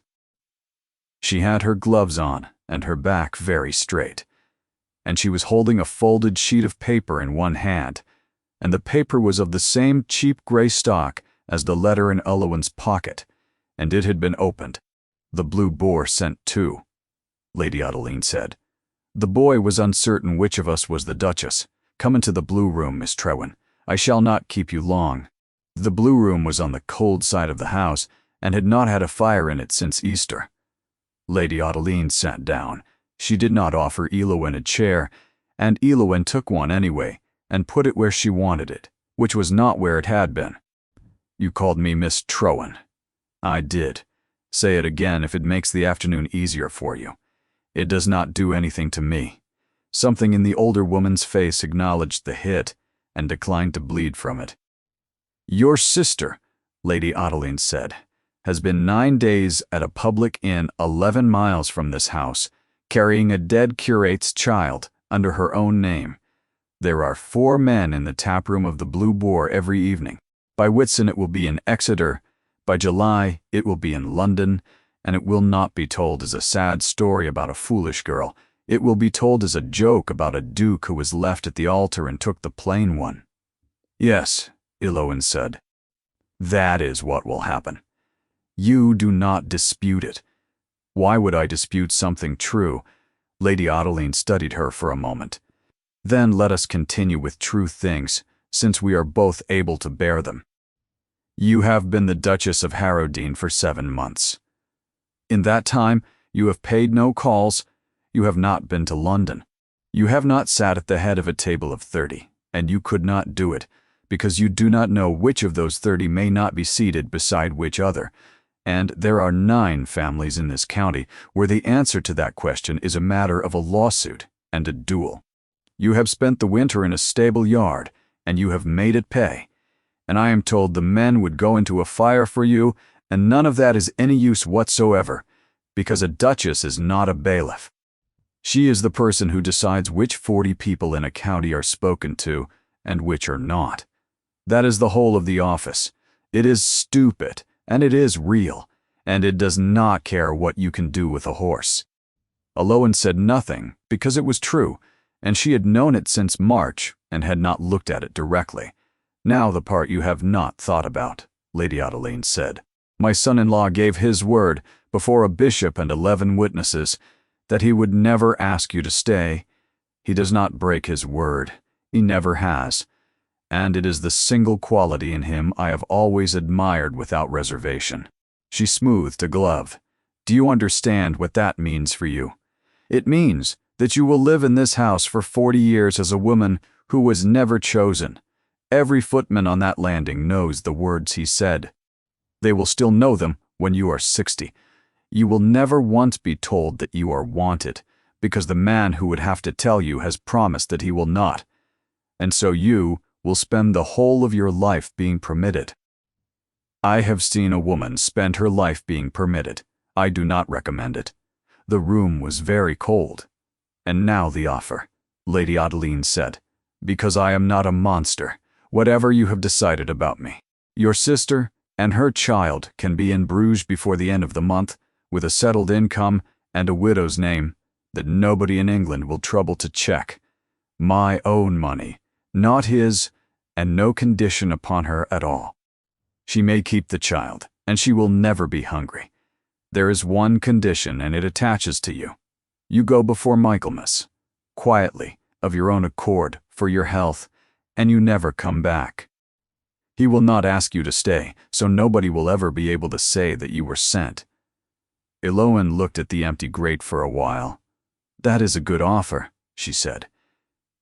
She had her gloves on and her back very straight, and she was holding a folded sheet of paper in one hand, and the paper was of the same cheap gray stock as the letter in Eloin's pocket, and it had been opened. "The Blue Boar sent 2, Lady Adeline said. "The boy was uncertain which of us was the Duchess. Come into the Blue Room, Miss Trewin. I shall not keep you long." The Blue Room was on the cold side of the house, and had not had a fire in it since Easter. Lady Adeline sat down. She did not offer Eloin a chair, and Eloin took one anyway, and put it where she wanted it, which was not where it had been. "You called me Miss Trewin." "I did. Say it again if it makes the afternoon easier for you. It does not do anything to me." Something in the older woman's face acknowledged the hit, and declined to bleed from it. "Your sister," Lady Adeline said, "has been 9 days at a public inn 11 miles from this house, carrying a dead curate's child under her own name. There are 4 men in the taproom of the Blue Boar every evening. By Whitsun it will be in Exeter, by July it will be in London, and it will not be told as a sad story about a foolish girl. It will be told as a joke about a duke who was left at the altar and took the plain one." "Yes," Eloin said. "That is what will happen. You do not dispute it." "Why would I dispute something true?" Lady Adeline studied her for a moment. "Then let us continue with true things, since we are both able to bear them. You have been the Duchess of Harrowdean for 7 months. In that time, you have paid no calls, you have not been to London. You have not sat at the head of a table of 30, and you could not do it, because you do not know which of those 30 may not be seated beside which other, and there are 9 families in this county where the answer to that question is a matter of a lawsuit and a duel. You have spent the winter in a stable yard, and you have made it pay, and I am told the men would go into a fire for you, and none of that is any use whatsoever, because a duchess is not a bailiff. She is the person who decides which 40 people in a county are spoken to and which are not. That is the whole of the office. It is stupid, and it is real, and it does not care what you can do with a horse." Eloin said nothing, because it was true, and she had known it since March and had not looked at it directly. "Now the part you have not thought about," Lady Adeline said. My son-in-law gave his word, before a bishop and 11 witnesses, that he would never ask you to stay. He does not break his word. He never has. And it is the single quality in him I have always admired without reservation. She smoothed a glove. Do you understand what that means for you? It means that you will live in this house for 40 years as a woman who was never chosen. Every footman on that landing knows the words he said. They will still know them when you are 60. You will never once be told that you are wanted, because the man who would have to tell you has promised that he will not. And so you will spend the whole of your life being permitted. I have seen a woman spend her life being permitted. I do not recommend it. The room was very cold. And now the offer, Lady Adeline said, because I am not a monster, whatever you have decided about me. Your sister and her child can be in Bruges before the end of the month, with a settled income and a widow's name that nobody in England will trouble to check. My own money, not his, and no condition upon her at all. She may keep the child, and she will never be hungry. There is one condition, and it attaches to you. You go before Michaelmas, quietly, of your own accord, for your health, and you never come back. He will not ask you to stay, so nobody will ever be able to say that you were sent. Eloan looked at the empty grate for a while. That is a good offer, she said.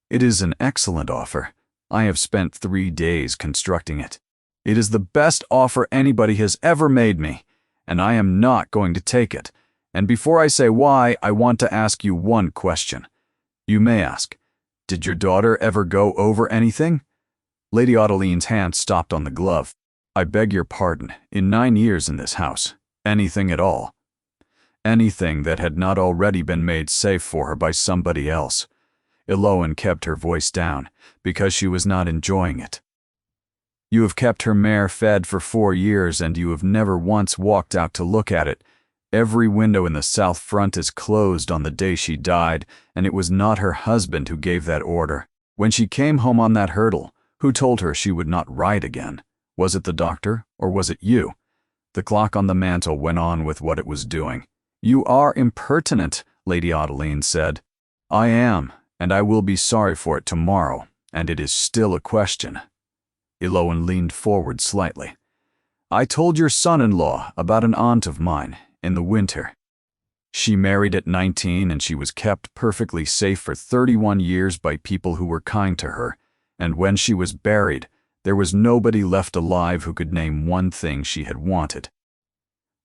It is an excellent offer. I have spent 3 days constructing it. It is the best offer anybody has ever made me, and I am not going to take it. And before I say why, I want to ask you one question. You may ask, did your daughter ever go over anything? Lady Adeline's hand stopped on the glove. I beg your pardon, in 9 years in this house, anything at all. Anything that had not already been made safe for her by somebody else. Eloan kept her voice down, because she was not enjoying it. You have kept her mare fed for 4 years, and you have never once walked out to look at it. Every window in the south front is closed on the day she died, and it was not her husband who gave that order. When she came home on that hurdle, who told her she would not ride again? Was it the doctor, or was it you? The clock on the mantel went on with what it was doing. You are impertinent, Lady Adeline said. I am, and I will be sorry for it tomorrow, and it is still a question. Eloan leaned forward slightly. I told your son-in-law about an aunt of mine in the winter. She married at 19, and she was kept perfectly safe for 31 years by people who were kind to her, and when she was buried, there was nobody left alive who could name one thing she had wanted.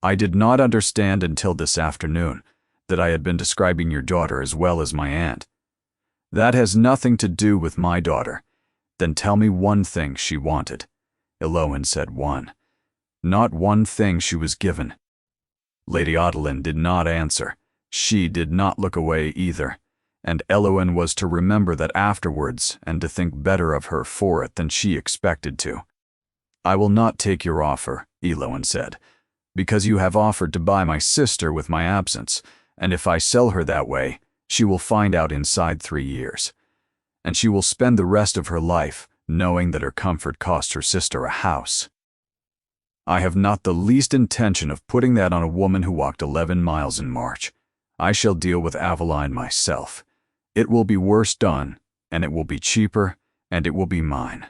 I did not understand until this afternoon that I had been describing your daughter as well as my aunt. That has nothing to do with my daughter. Then tell me one thing she wanted. Eloan said one. Not one thing she was given. Lady Adeline did not answer. She did not look away either, and Eloan was to remember that afterwards and to think better of her for it than she expected to. I will not take your offer, Eloan said, because you have offered to buy my sister with my absence, and if I sell her that way, she will find out inside 3 years. And she will spend the rest of her life knowing that her comfort cost her sister a house. I have not the least intention of putting that on a woman who walked 11 miles in March. I shall deal with Aveline myself. It will be worse done, and it will be cheaper, and it will be mine.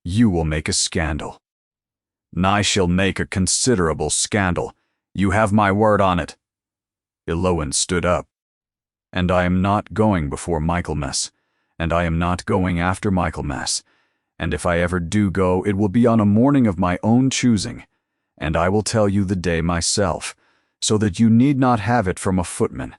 You will make a scandal. I shall make a considerable scandal. You have my word on it. Eloan stood up. And I am not going before Michaelmas, and I am not going after Michaelmas, and if I ever do go, it will be on a morning of my own choosing, and I will tell you the day myself, so that you need not have it from a footman.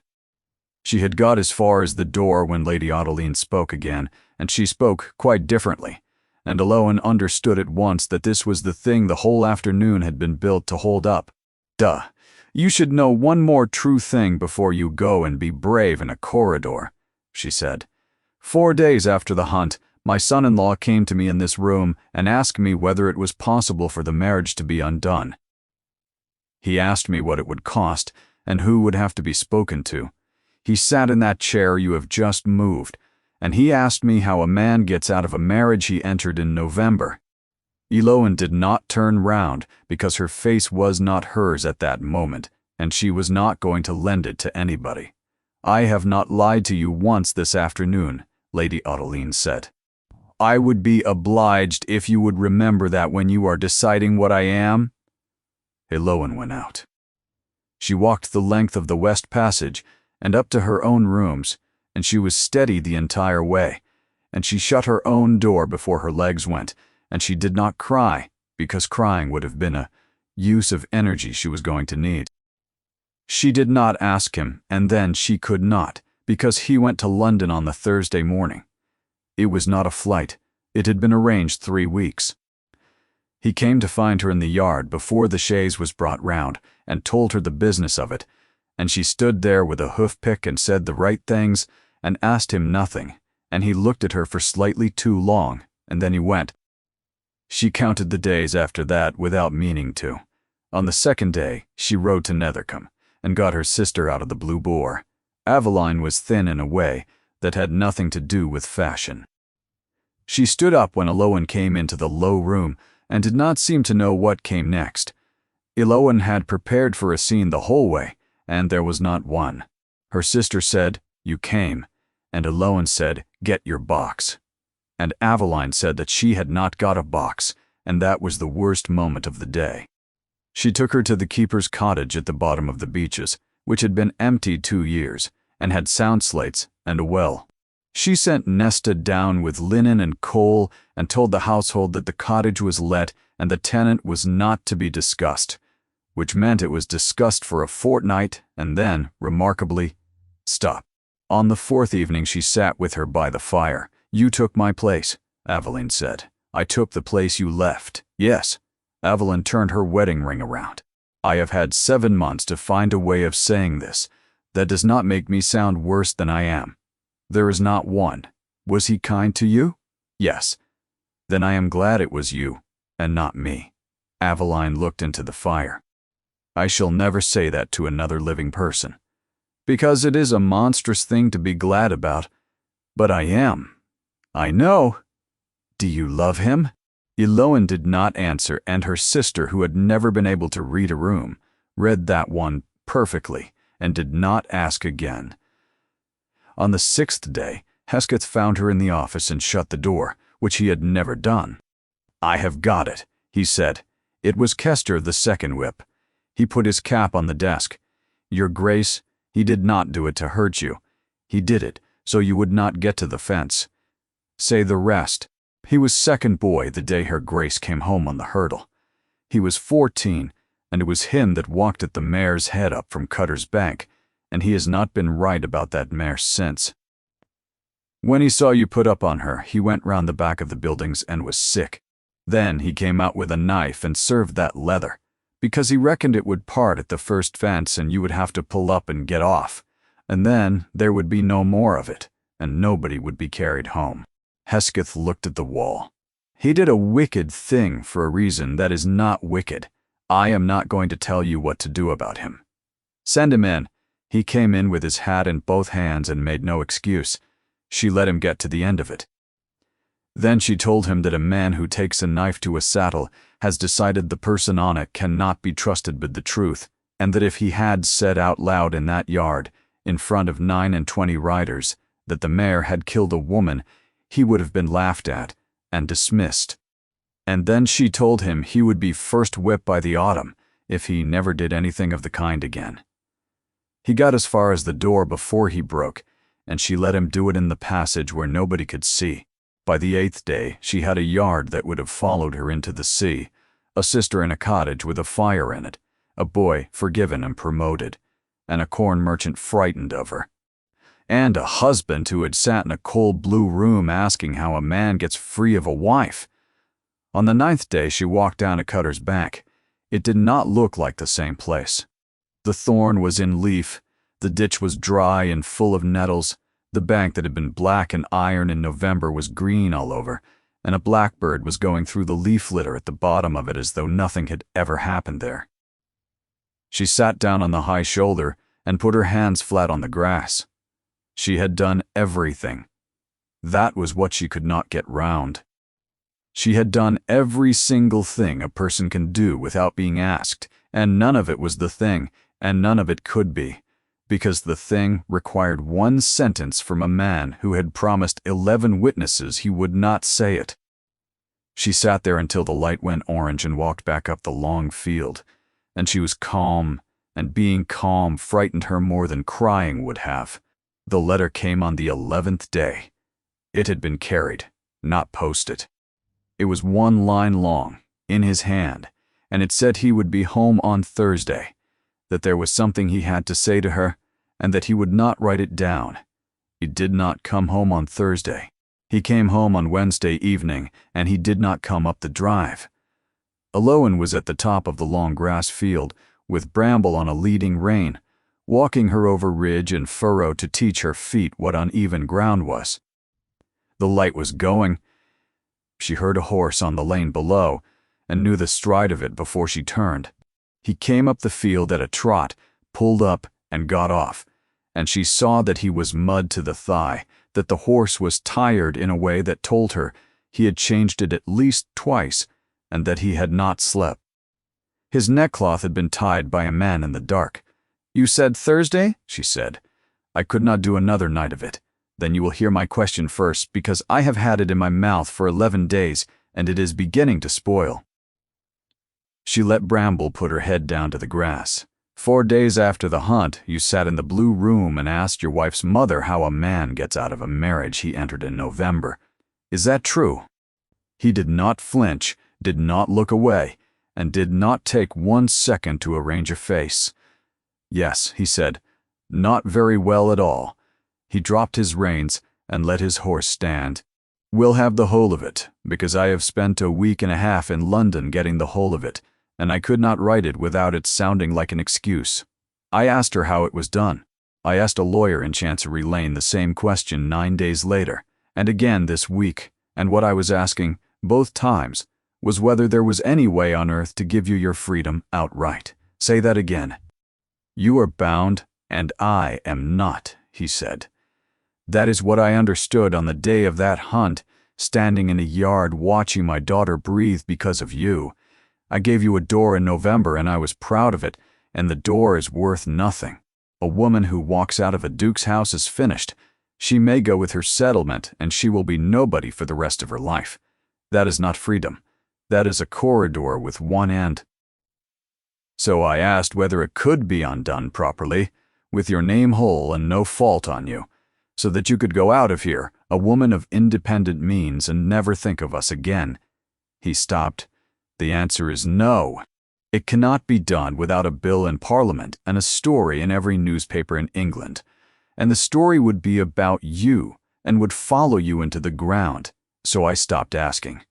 She had got as far as the door when Lady Adeline spoke again, and she spoke quite differently, and Eloan understood at once that this was the thing the whole afternoon had been built to hold up. Duh! You should know one more true thing before you go and be brave in a corridor, she said. 4 days after the hunt, my son-in-law came to me in this room and asked me whether it was possible for the marriage to be undone. He asked me what it would cost and who would have to be spoken to. He sat in that chair you have just moved, and he asked me how a man gets out of a marriage he entered in November. Eloan did not turn round because her face was not hers at that moment, and she was not going to lend it to anybody. "I have not lied to you once this afternoon," Lady Odeline said. "I would be obliged if you would remember that when you are deciding what I am." Eloan went out. She walked the length of the West Passage and up to her own rooms, and she was steady the entire way, and she shut her own door before her legs went, and she did not cry, because crying would have been a use of energy she was going to need. She did not ask him, and then she could not, because he went to London on the Thursday morning. It was not a flight. It had been arranged 3 weeks. He came to find her in the yard before the chaise was brought round, and told her the business of it, and she stood there with a hoof-pick and said the right things, and asked him nothing, and he looked at her for slightly too long, and then he went. She counted the days after that without meaning to. On the second day, she rode to Nethercombe, and got her sister out of the Blue Boar. Aveline was thin in a way that had nothing to do with fashion. She stood up when Eloan came into the low room, and did not seem to know what came next. Eloan had prepared for a scene the whole way, and there was not one. Her sister said, "You came," and Eloan said, "Get your box." And Aveline said that she had not got a box, and that was the worst moment of the day. She took her to the keeper's cottage at the bottom of the beeches, which had been emptied 2 years, and had sound slates and a well. She sent Nesta down with linen and coal, and told the household that the cottage was let and the tenant was not to be discussed, which meant it was discussed for a fortnight, and then, remarkably, stopped. On the 4th evening she sat with her by the fire. "You took my place," Aveline said. "I took the place you left." "Yes." Aveline turned her wedding ring around. "I have had 7 months to find a way of saying this. That does not make me sound worse than I am. There is not one. Was he kind to you?" "Yes." "Then I am glad it was you, and not me." Aveline looked into the fire. "I shall never say that to another living person, because it is a monstrous thing to be glad about. But I am. I know. Do you love him?" Eloan did not answer, and her sister, who had never been able to read a room, read that one perfectly, and did not ask again. On the 6th day, Hesketh found her in the office and shut the door, which he had never done. "I have got it," he said. It was Kester, the second whip. He put his cap on the desk. "Your Grace, he did not do it to hurt you. He did it so you would not get to the fence. Say the rest." He was second boy the day her Grace came home on the hurdle. He was 14, and it was him that walked at the mare's head up from Cutter's Bank, and he has not been right about that mare since. When he saw you put up on her, he went round the back of the buildings and was sick. Then he came out with a knife and served that leather, because he reckoned it would part at the first fence and you would have to pull up and get off, and then there would be no more of it, and nobody would be carried home. Hesketh looked at the wall. "He did a wicked thing for a reason that is not wicked. I am not going to tell you what to do about him. Send him in." He came in with his hat in both hands and made no excuse. She let him get to the end of it. Then she told him that a man who takes a knife to a saddle has decided the person on it cannot be trusted with the truth, and that if he had said out loud in that yard, in front of 29 riders, that the mare had killed a woman, he would have been laughed at and dismissed. And then she told him he would be first whipped by the autumn if he never did anything of the kind again. He got as far as the door before he broke, and she let him do it in the passage where nobody could see. By the 8th day, she had a yard that would have followed her into the sea, a sister in a cottage with a fire in it, a boy forgiven and promoted, and a corn merchant frightened of her, and a husband who had sat in a cold blue room asking how a man gets free of a wife. On the 9th day, she walked down to Cutter's Bank. It did not look like the same place. The thorn was in leaf, the ditch was dry and full of nettles, the bank that had been black and iron in November was green all over, and a blackbird was going through the leaf litter at the bottom of it as though nothing had ever happened there. She sat down on the high shoulder and put her hands flat on the grass. She had done everything. That was what she could not get round. She had done every single thing a person can do without being asked, and none of it was the thing, and none of it could be, because the thing required one sentence from a man who had promised 11 witnesses he would not say it. She sat there until the light went orange and walked back up the long field, and she was calm, and being calm frightened her more than crying would have. The letter came on the 11th day. It had been carried, not posted. It was 1 line long, in his hand, and it said he would be home on Thursday, that there was something he had to say to her, and that he would not write it down. He did not come home on Thursday. He came home on Wednesday evening, and he did not come up the drive. Eloan was at the top of the long grass field, with Bramble on a leading rein, walking her over ridge and furrow to teach her feet what uneven ground was. The light was going. She heard a horse on the lane below, and knew the stride of it before she turned. He came up the field at a trot, pulled up, and got off, and she saw that he was mud to the thigh, that the horse was tired in a way that told her he had changed it at least twice, and that he had not slept. His neckcloth had been tied by a man in the dark. "You said Thursday?" she said. "I could not do another night of it. Then you will hear my question first, because I have had it in my mouth for 11 days, and it is beginning to spoil." She let Bramble put her head down to the grass. "4 days after the hunt, you sat in the blue room and asked your wife's mother how a man gets out of a marriage he entered in November. Is that true?" He did not flinch, did not look away, and did not take 1 second to arrange a face. "Yes," he said, "not very well at all." He dropped his reins and let his horse stand. "We'll have the whole of it, because I have spent a week and a half in London getting the whole of it, and I could not write it without it sounding like an excuse." I asked her how it was done. I asked a lawyer in Chancery Lane the same question 9 days later, and again this week, and what I was asking, both times, was whether there was any way on earth to give you your freedom outright. "Say that again." "You are bound, and I am not," he said. "That is what I understood on the day of that hunt, standing in a yard watching my daughter breathe because of you. I gave you a door in November, and I was proud of it, and the door is worth nothing. A woman who walks out of a duke's house is finished. She may go with her settlement, and she will be nobody for the rest of her life. That is not freedom. That is a corridor with one end." So I asked whether it could be undone properly, with your name whole and no fault on you, so that you could go out of here, a woman of independent means, and never think of us again. He stopped. "The answer is no. It cannot be done without a bill in Parliament and a story in every newspaper in England. And the story would be about you and would follow you into the ground." So I stopped asking.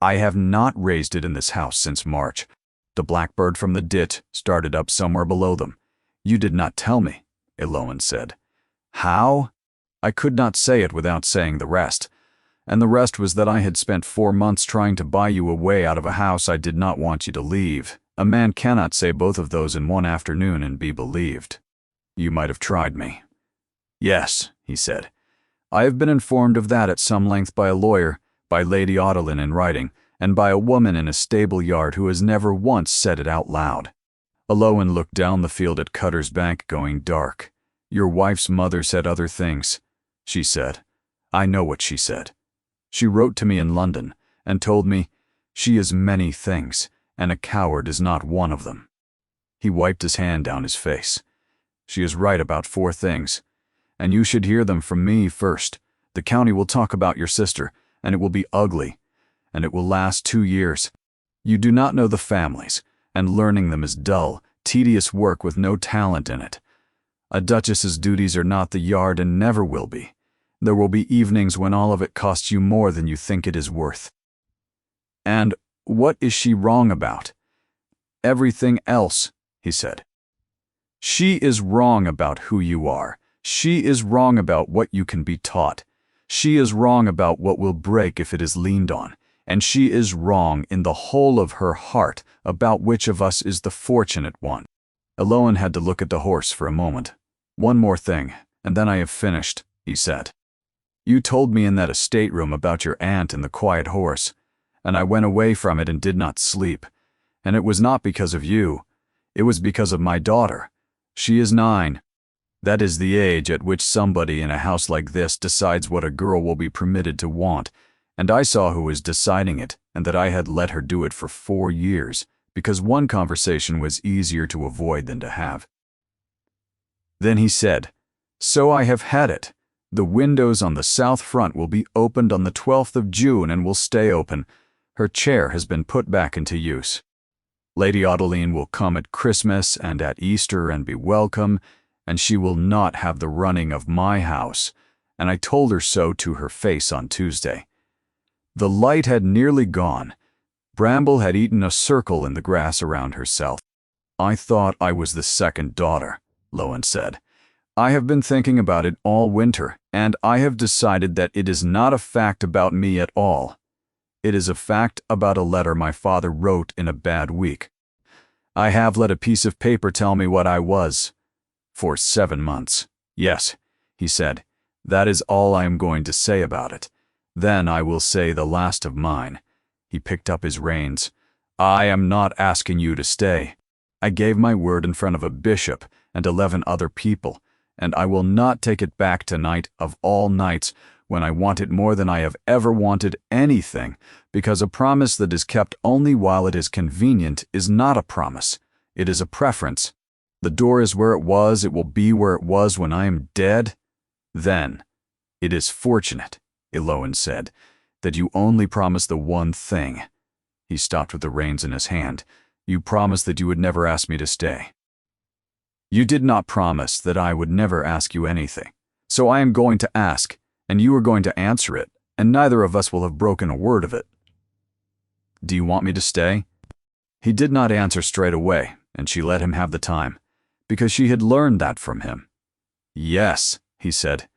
"I have not raised it in this house since March." The blackbird from the ditch started up somewhere below them. "You did not tell me," Eloan said. "How?" I could not say it without saying the rest. And the rest was that I had spent 4 months trying to buy you away out of a house I did not want you to leave. A man cannot say both of those in one afternoon and be believed. "You might have tried me." "Yes," he said. "I have been informed of that at some length by a lawyer, by Lady Audelin in writing, and by a woman in a stable yard who has never once said it out loud." Eloan looked down the field at Cutter's Bank going dark. "Your wife's mother said other things," she said. "I know what she said. She wrote to me in London and told me she is many things, and a coward is not one of them." He wiped his hand down his face. "She is right about 4 things, and you should hear them from me first. The county will talk about your sister, and it will be ugly, and it will last 2 years. You do not know the families, and learning them is dull, tedious work with no talent in it. A duchess's duties are not the yard and never will be. There will be evenings when all of it costs you more than you think it is worth." "And what is she wrong about?" "Everything else," he said. "She is wrong about who you are. She is wrong about what you can be taught. She is wrong about what will break if it is leaned on. And she is wrong in the whole of her heart about which of us is the fortunate one." Eloan had to look at the horse for a moment. "One more thing, and then I have finished," he said. "You told me in that estate room about your aunt and the quiet horse, and I went away from it and did not sleep. And it was not because of you. It was because of my daughter. She is 9. That is the age at which somebody in a house like this decides what a girl will be permitted to want, and I saw who was deciding it, and that I had let her do it for 4 years, because one conversation was easier to avoid than to have. Then he said, "So I have had it. The windows on the south front will be opened on the 12th of June and will stay open. Her chair has been put back into use. Lady Adeline will come at Christmas and at Easter and be welcome, and she will not have the running of my house," and I told her so to her face on Tuesday. The light had nearly gone. Bramble had eaten a circle in the grass around herself. "I thought I was the second daughter," Lowen said. "I have been thinking about it all winter, and I have decided that it is not a fact about me at all. It is a fact about a letter my father wrote in a bad week. I have let a piece of paper tell me what I was. For 7 months. Yes," he said, "that is all I am going to say about it. Then I will say the last of mine." He picked up his reins. "I am not asking you to stay. I gave my word in front of a bishop and 11 other people, and I will not take it back tonight of all nights when I want it more than I have ever wanted anything, because a promise that is kept only while it is convenient is not a promise. It is a preference. The door is where it was, it will be where it was when I am dead. Then, it is fortunate," Elowen said, "that you only promised the one thing." He stopped with the reins in his hand. "You promised that you would never ask me to stay. You did not promise that I would never ask you anything. So I am going to ask, and you are going to answer it, and neither of us will have broken a word of it. Do you want me to stay?" He did not answer straight away, and she let him have the time, because she had learned that from him. "Yes," he said.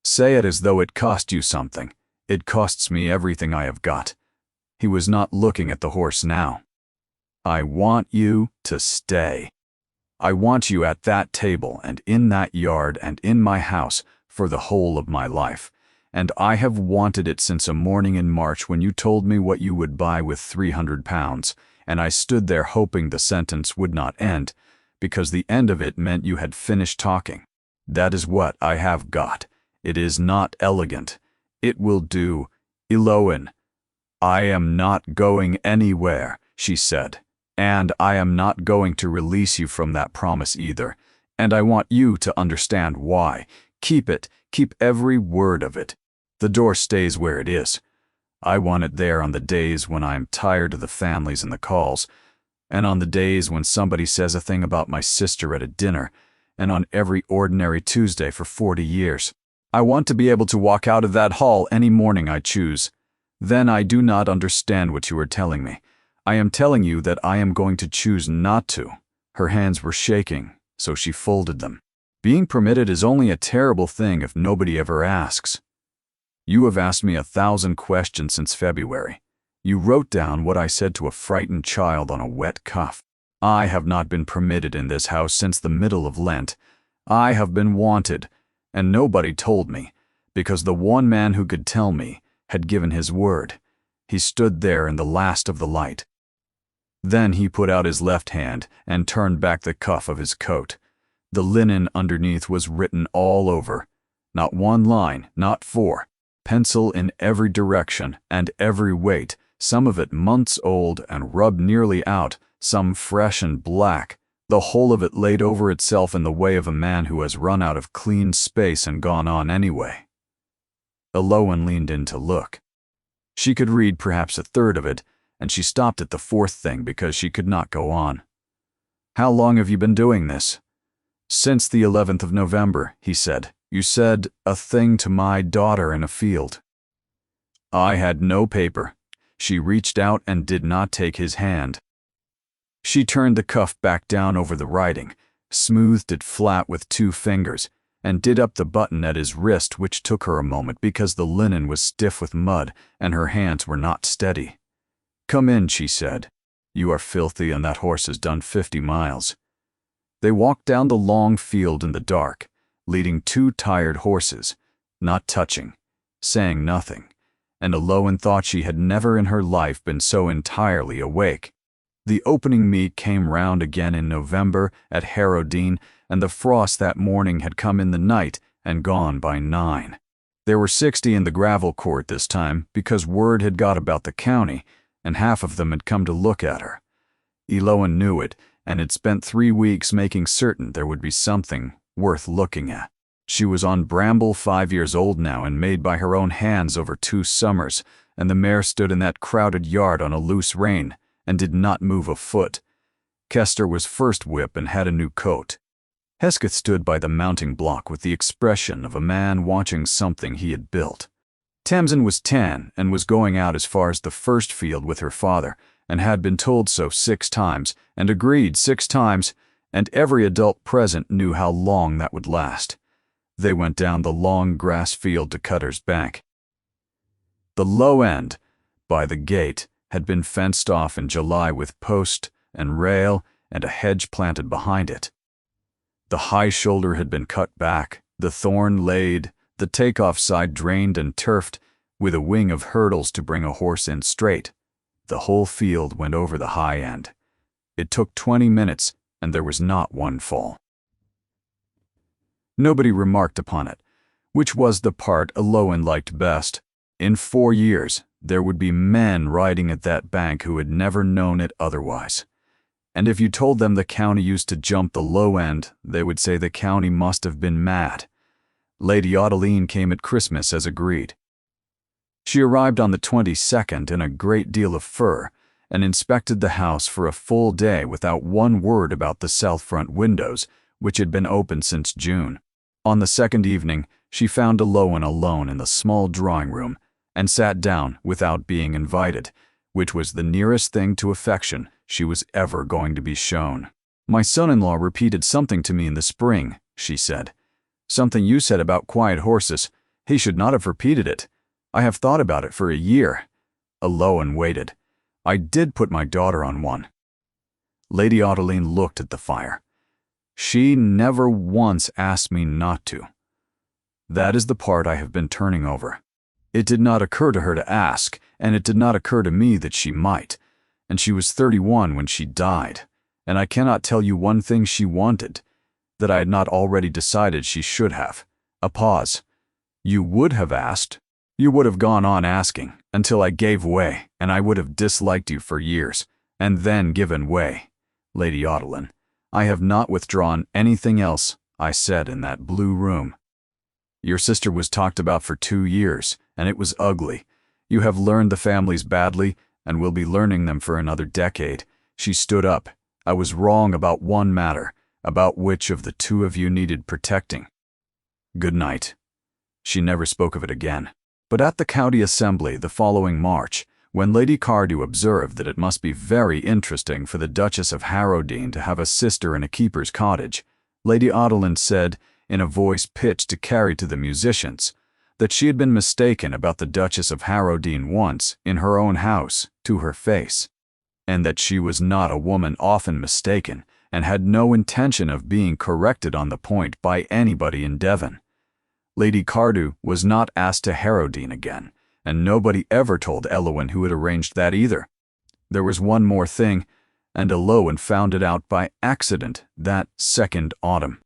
"Say it as though it cost you something. It costs me everything I have got." He was not looking at the horse now. "I want you to stay. I want you at that table and in that yard and in my house for the whole of my life. And I have wanted it since a morning in March when you told me what you would buy with £300, and I stood there hoping the sentence would not end, because the end of it meant you had finished talking. That is what I have got. It is not elegant. It will do. Elowen." "I am not going anywhere," she said, "and I am not going to release you from that promise either, and I want you to understand why. Keep it. Keep every word of it. The door stays where it is. I want it there on the days when I am tired of the families and the calls, and on the days when somebody says a thing about my sister at a dinner, and on every ordinary Tuesday for 40 years. I want to be able to walk out of that hall any morning I choose. Then I do not understand what you are telling me. I am telling you that I am going to choose not to." Her hands were shaking, so she folded them. "Being permitted is only a terrible thing if nobody ever asks. You have asked me 1,000 questions since February. You wrote down what I said to a frightened child on a wet cuff. I have not been permitted in this house since the middle of Lent. I have been wanted, and nobody told me, because the one man who could tell me had given his word. He stood there in the last of the light." Then he put out his left hand and turned back the cuff of his coat. The linen underneath was written all over. Not one line, not 4. Pencil in every direction and every weight, some of it months old and rubbed nearly out, some fresh and black, the whole of it laid over itself in the way of a man who has run out of clean space and gone on anyway. Elowen leaned in to look. She could read perhaps a third of it, and she stopped at the 4th thing because she could not go on. "How long have you been doing this?" "Since the 11th of November, he said. "You said a thing to my daughter in a field." I had no paper. She reached out and did not take his hand. She turned the cuff back down over the writing, smoothed it flat with 2 fingers, and did up the button at his wrist, which took her a moment because the linen was stiff with mud and her hands were not steady. "Come in," she said. "You are filthy and that horse has done 50 miles. They walked down the long field in the dark, leading 2 tired horses, not touching, saying nothing, and Eloan thought she had never in her life been so entirely awake. The opening meet came round again in November at Harrowdean, and the frost that morning had come in the night and gone by 9. There were 60 in the gravel court this time because word had got about the county, and half of them had come to look at her. Eloan knew it, and had spent 3 weeks making certain there would be something worth looking at. She was on bramble 5 years old now and made by her own hands over 2 summers, and the mare stood in that crowded yard on a loose rein and did not move a foot. Kester was first whip and had a new coat. Hesketh stood by the mounting block with the expression of a man watching something he had built. Tamsin was 10 and was going out as far as the first field with her father, and had been told so 6 times and agreed 6 times, and every adult present knew how long that would last. They went down the long grass field to Cutter's Bank. The low end, by the gate, had been fenced off in July with post and rail and a hedge planted behind it. The high shoulder had been cut back, the thorn laid, the take-off side drained and turfed, with a wing of hurdles to bring a horse in straight. The whole field went over the high end. It took 20 minutes, and there was not one fall. Nobody remarked upon it, which was the part Eloan liked best. In 4 years, there would be men riding at that bank who had never known it otherwise. And if you told them the county used to jump the low end, they would say the county must have been mad. Lady Ottiline came at Christmas as agreed. She arrived on the 22nd in a great deal of fur, and inspected the house for a full day without one word about the south front windows, which had been open since June. On the second evening, she found Eloan alone in the small drawing-room, and sat down without being invited, which was the nearest thing to affection she was ever going to be shown. "My son-in-law repeated something to me in the spring," she said. "Something you said about quiet horses. He should not have repeated it. I have thought about it for a year." Eloan waited. "I did put my daughter on one." Lady Ottiline looked at the fire. "She never once asked me not to. That is the part I have been turning over. It did not occur to her to ask, and it did not occur to me that she might, and she was 31 when she died, and I cannot tell you one thing she wanted, that I had not already decided she should have." A pause. "You would have asked. You would have gone on asking, until I gave way, and I would have disliked you for years, and then given way. Lady Ottiline, I have not withdrawn anything else I said in that blue room. Your sister was talked about for 2 years, and it was ugly. You have learned the families badly, and will be learning them for another decade." She stood up. "I was wrong about one matter, about which of the 2 of you needed protecting. Good night." She never spoke of it again. But at the county assembly the following March, when Lady Cardew observed that it must be very interesting for the Duchess of Harrowdean to have a sister in a keeper's cottage, Lady Ottiline said, in a voice pitched to carry to the musicians, that she had been mistaken about the Duchess of Harrowdean once, in her own house, to her face, and that she was not a woman often mistaken, and had no intention of being corrected on the point by anybody in Devon. Lady Cardew was not asked to Harrowdean again, and nobody ever told Eloan who had arranged that either. There was one more thing, and Eloan found it out by accident that second autumn.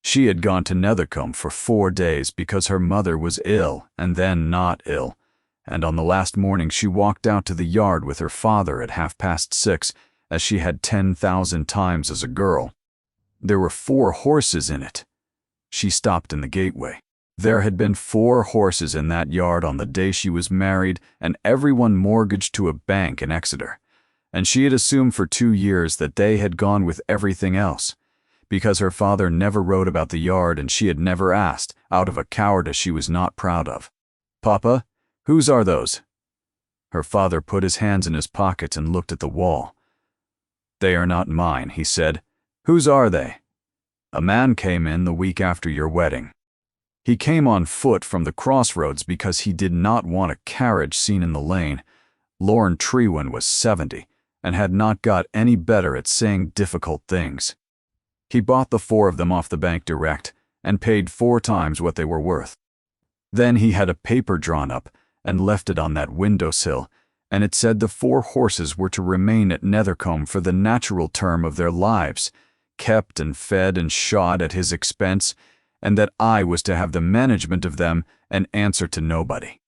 She had gone to Nethercombe for 4 days because her mother was ill and then not ill, and on the last morning she walked out to the yard with her father at 6:30, as she had 10,000 times as a girl. There were 4 horses in it. She stopped in the gateway. There had been 4 horses in that yard on the day she was married, and everyone mortgaged to a bank in Exeter, and she had assumed for 2 years that they had gone with everything else, because her father never wrote about the yard and she had never asked, out of a cowardice she was not proud of. "Papa, whose are those?" Her father put his hands in his pockets and looked at the wall. "They are not mine," he said. "Whose are they?" "A man came in the week after your wedding. He came on foot from the crossroads because he did not want a carriage seen in the lane. Lorne Trewin was 70 and had not got any better at saying difficult things. He bought the 4 of them off the bank direct and paid 4 times what they were worth. Then he had a paper drawn up, and left it on that windowsill, and it said the 4 horses were to remain at Nethercombe for the natural term of their lives, kept and fed and shod at his expense, and that I was to have the management of them and answer to nobody.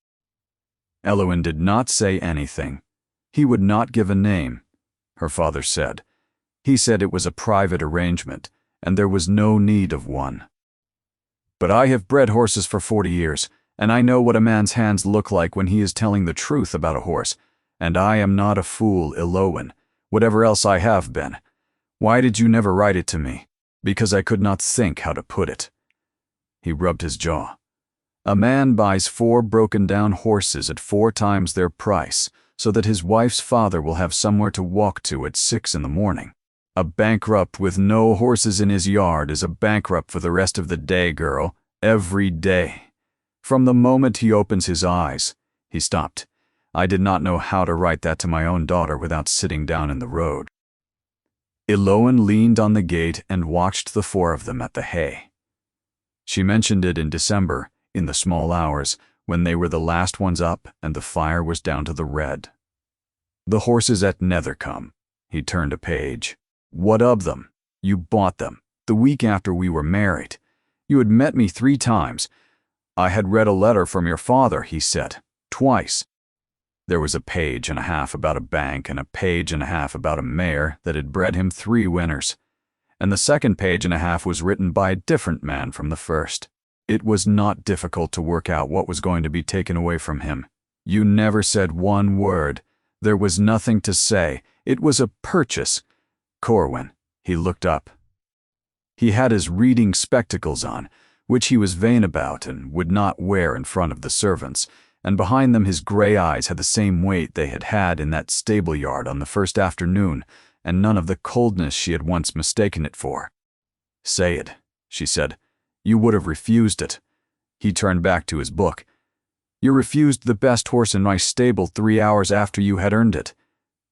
Eloin did not say anything. He would not give a name, her father said. He said it was a private arrangement, and there was no need of one. But I have bred horses for 40 years, and I know what a man's hands look like when he is telling the truth about a horse, and I am not a fool, Eloin, whatever else I have been. Why did you never write it to me? Because I could not think how to put it. He rubbed his jaw. A man buys 4 broken-down horses at 4 times their price, so that his wife's father will have somewhere to walk to at 6 in the morning. A bankrupt with no horses in his yard is a bankrupt for the rest of the day, girl, every day. From the moment he opens his eyes. He stopped. I did not know how to write that to my own daughter without sitting down in the road. Eloin leaned on the gate and watched the 4 of them at the hay. She mentioned it in December, in the small hours, when they were the last ones up and the fire was down to the red. The horses at Nethercombe. He turned a page. What of them? You bought them, the week after we were married. You had met me 3 times. I had read a letter from your father, he said, twice. There was a page and a half about a bank and a page and a half about a mare that had bred him 3 winners. And the second page and a half was written by a different man from the first. It was not difficult to work out what was going to be taken away from him. You never said one word. There was nothing to say. It was a purchase. Corwin, he looked up. He had his reading spectacles on, which he was vain about and would not wear in front of the servants, and behind them his gray eyes had the same weight they had had in that stable yard on the first afternoon, and none of the coldness she had once mistaken it for. Say it, she said. You would have refused it. He turned back to his book. You refused the best horse in my stable 3 hours after you had earned it.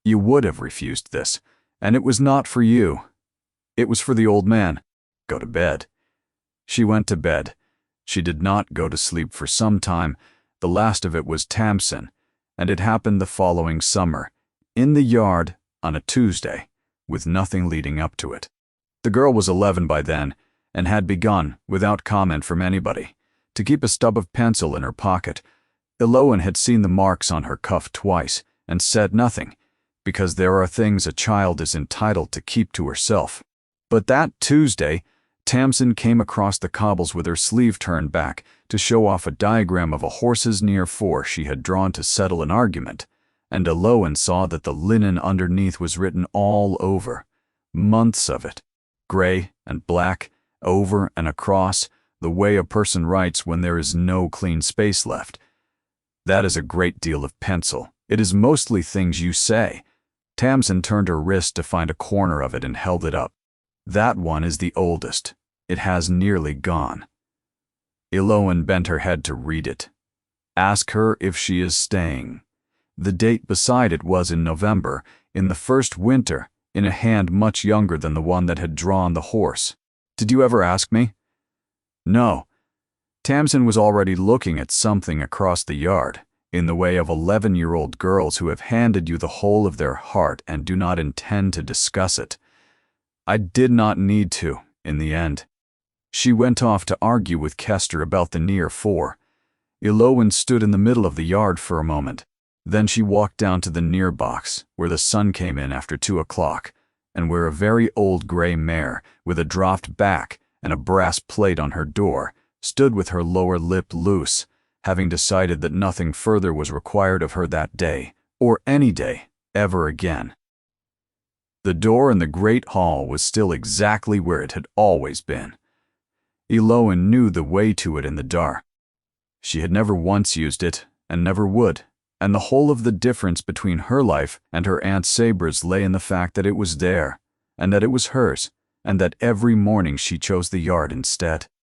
You would have refused this, and it was not for you. It was for the old man. Go to bed. She went to bed. She did not go to sleep for some time. The last of it was Tamsin, and it happened the following summer, in the yard, on a Tuesday, with nothing leading up to it. The girl was 11 by then, and had begun, without comment from anybody, to keep a stub of pencil in her pocket. Eloin had seen the marks on her cuff twice, and said nothing, because there are things a child is entitled to keep to herself. But that Tuesday, Tamsin came across the cobbles with her sleeve turned back to show off a diagram of a horse's near 4 she had drawn to settle an argument, and Eloin saw that the linen underneath was written all over, months of it, gray and black, over and across, the way a person writes when there is no clean space left. That is a great deal of pencil. It is mostly things you say. Tamsin turned her wrist to find a corner of it and held it up. That one is the oldest. It has nearly gone. Eloin bent her head to read it. Ask her if she is staying. The date beside it was in November, in the first winter, in a hand much younger than the one that had drawn the horse. Did you ever ask me? No. Tamsin was already looking at something across the yard, in the way of 11-year-old girls who have handed you the whole of their heart and do not intend to discuss it. I did not need to, in the end. She went off to argue with Kester about the near 4. Eloin stood in the middle of the yard for a moment. Then she walked down to the near box, where the sun came in after 2 o'clock, and where a very old gray mare, with a dropped back and a brass plate on her door, stood with her lower lip loose, having decided that nothing further was required of her that day, or any day, ever again. The door in the great hall was still exactly where it had always been. Eloin knew the way to it in the dark. She had never once used it, and never would, and the whole of the difference between her life and her Aunt Sabra's lay in the fact that it was there, and that it was hers, and that every morning she chose the yard instead.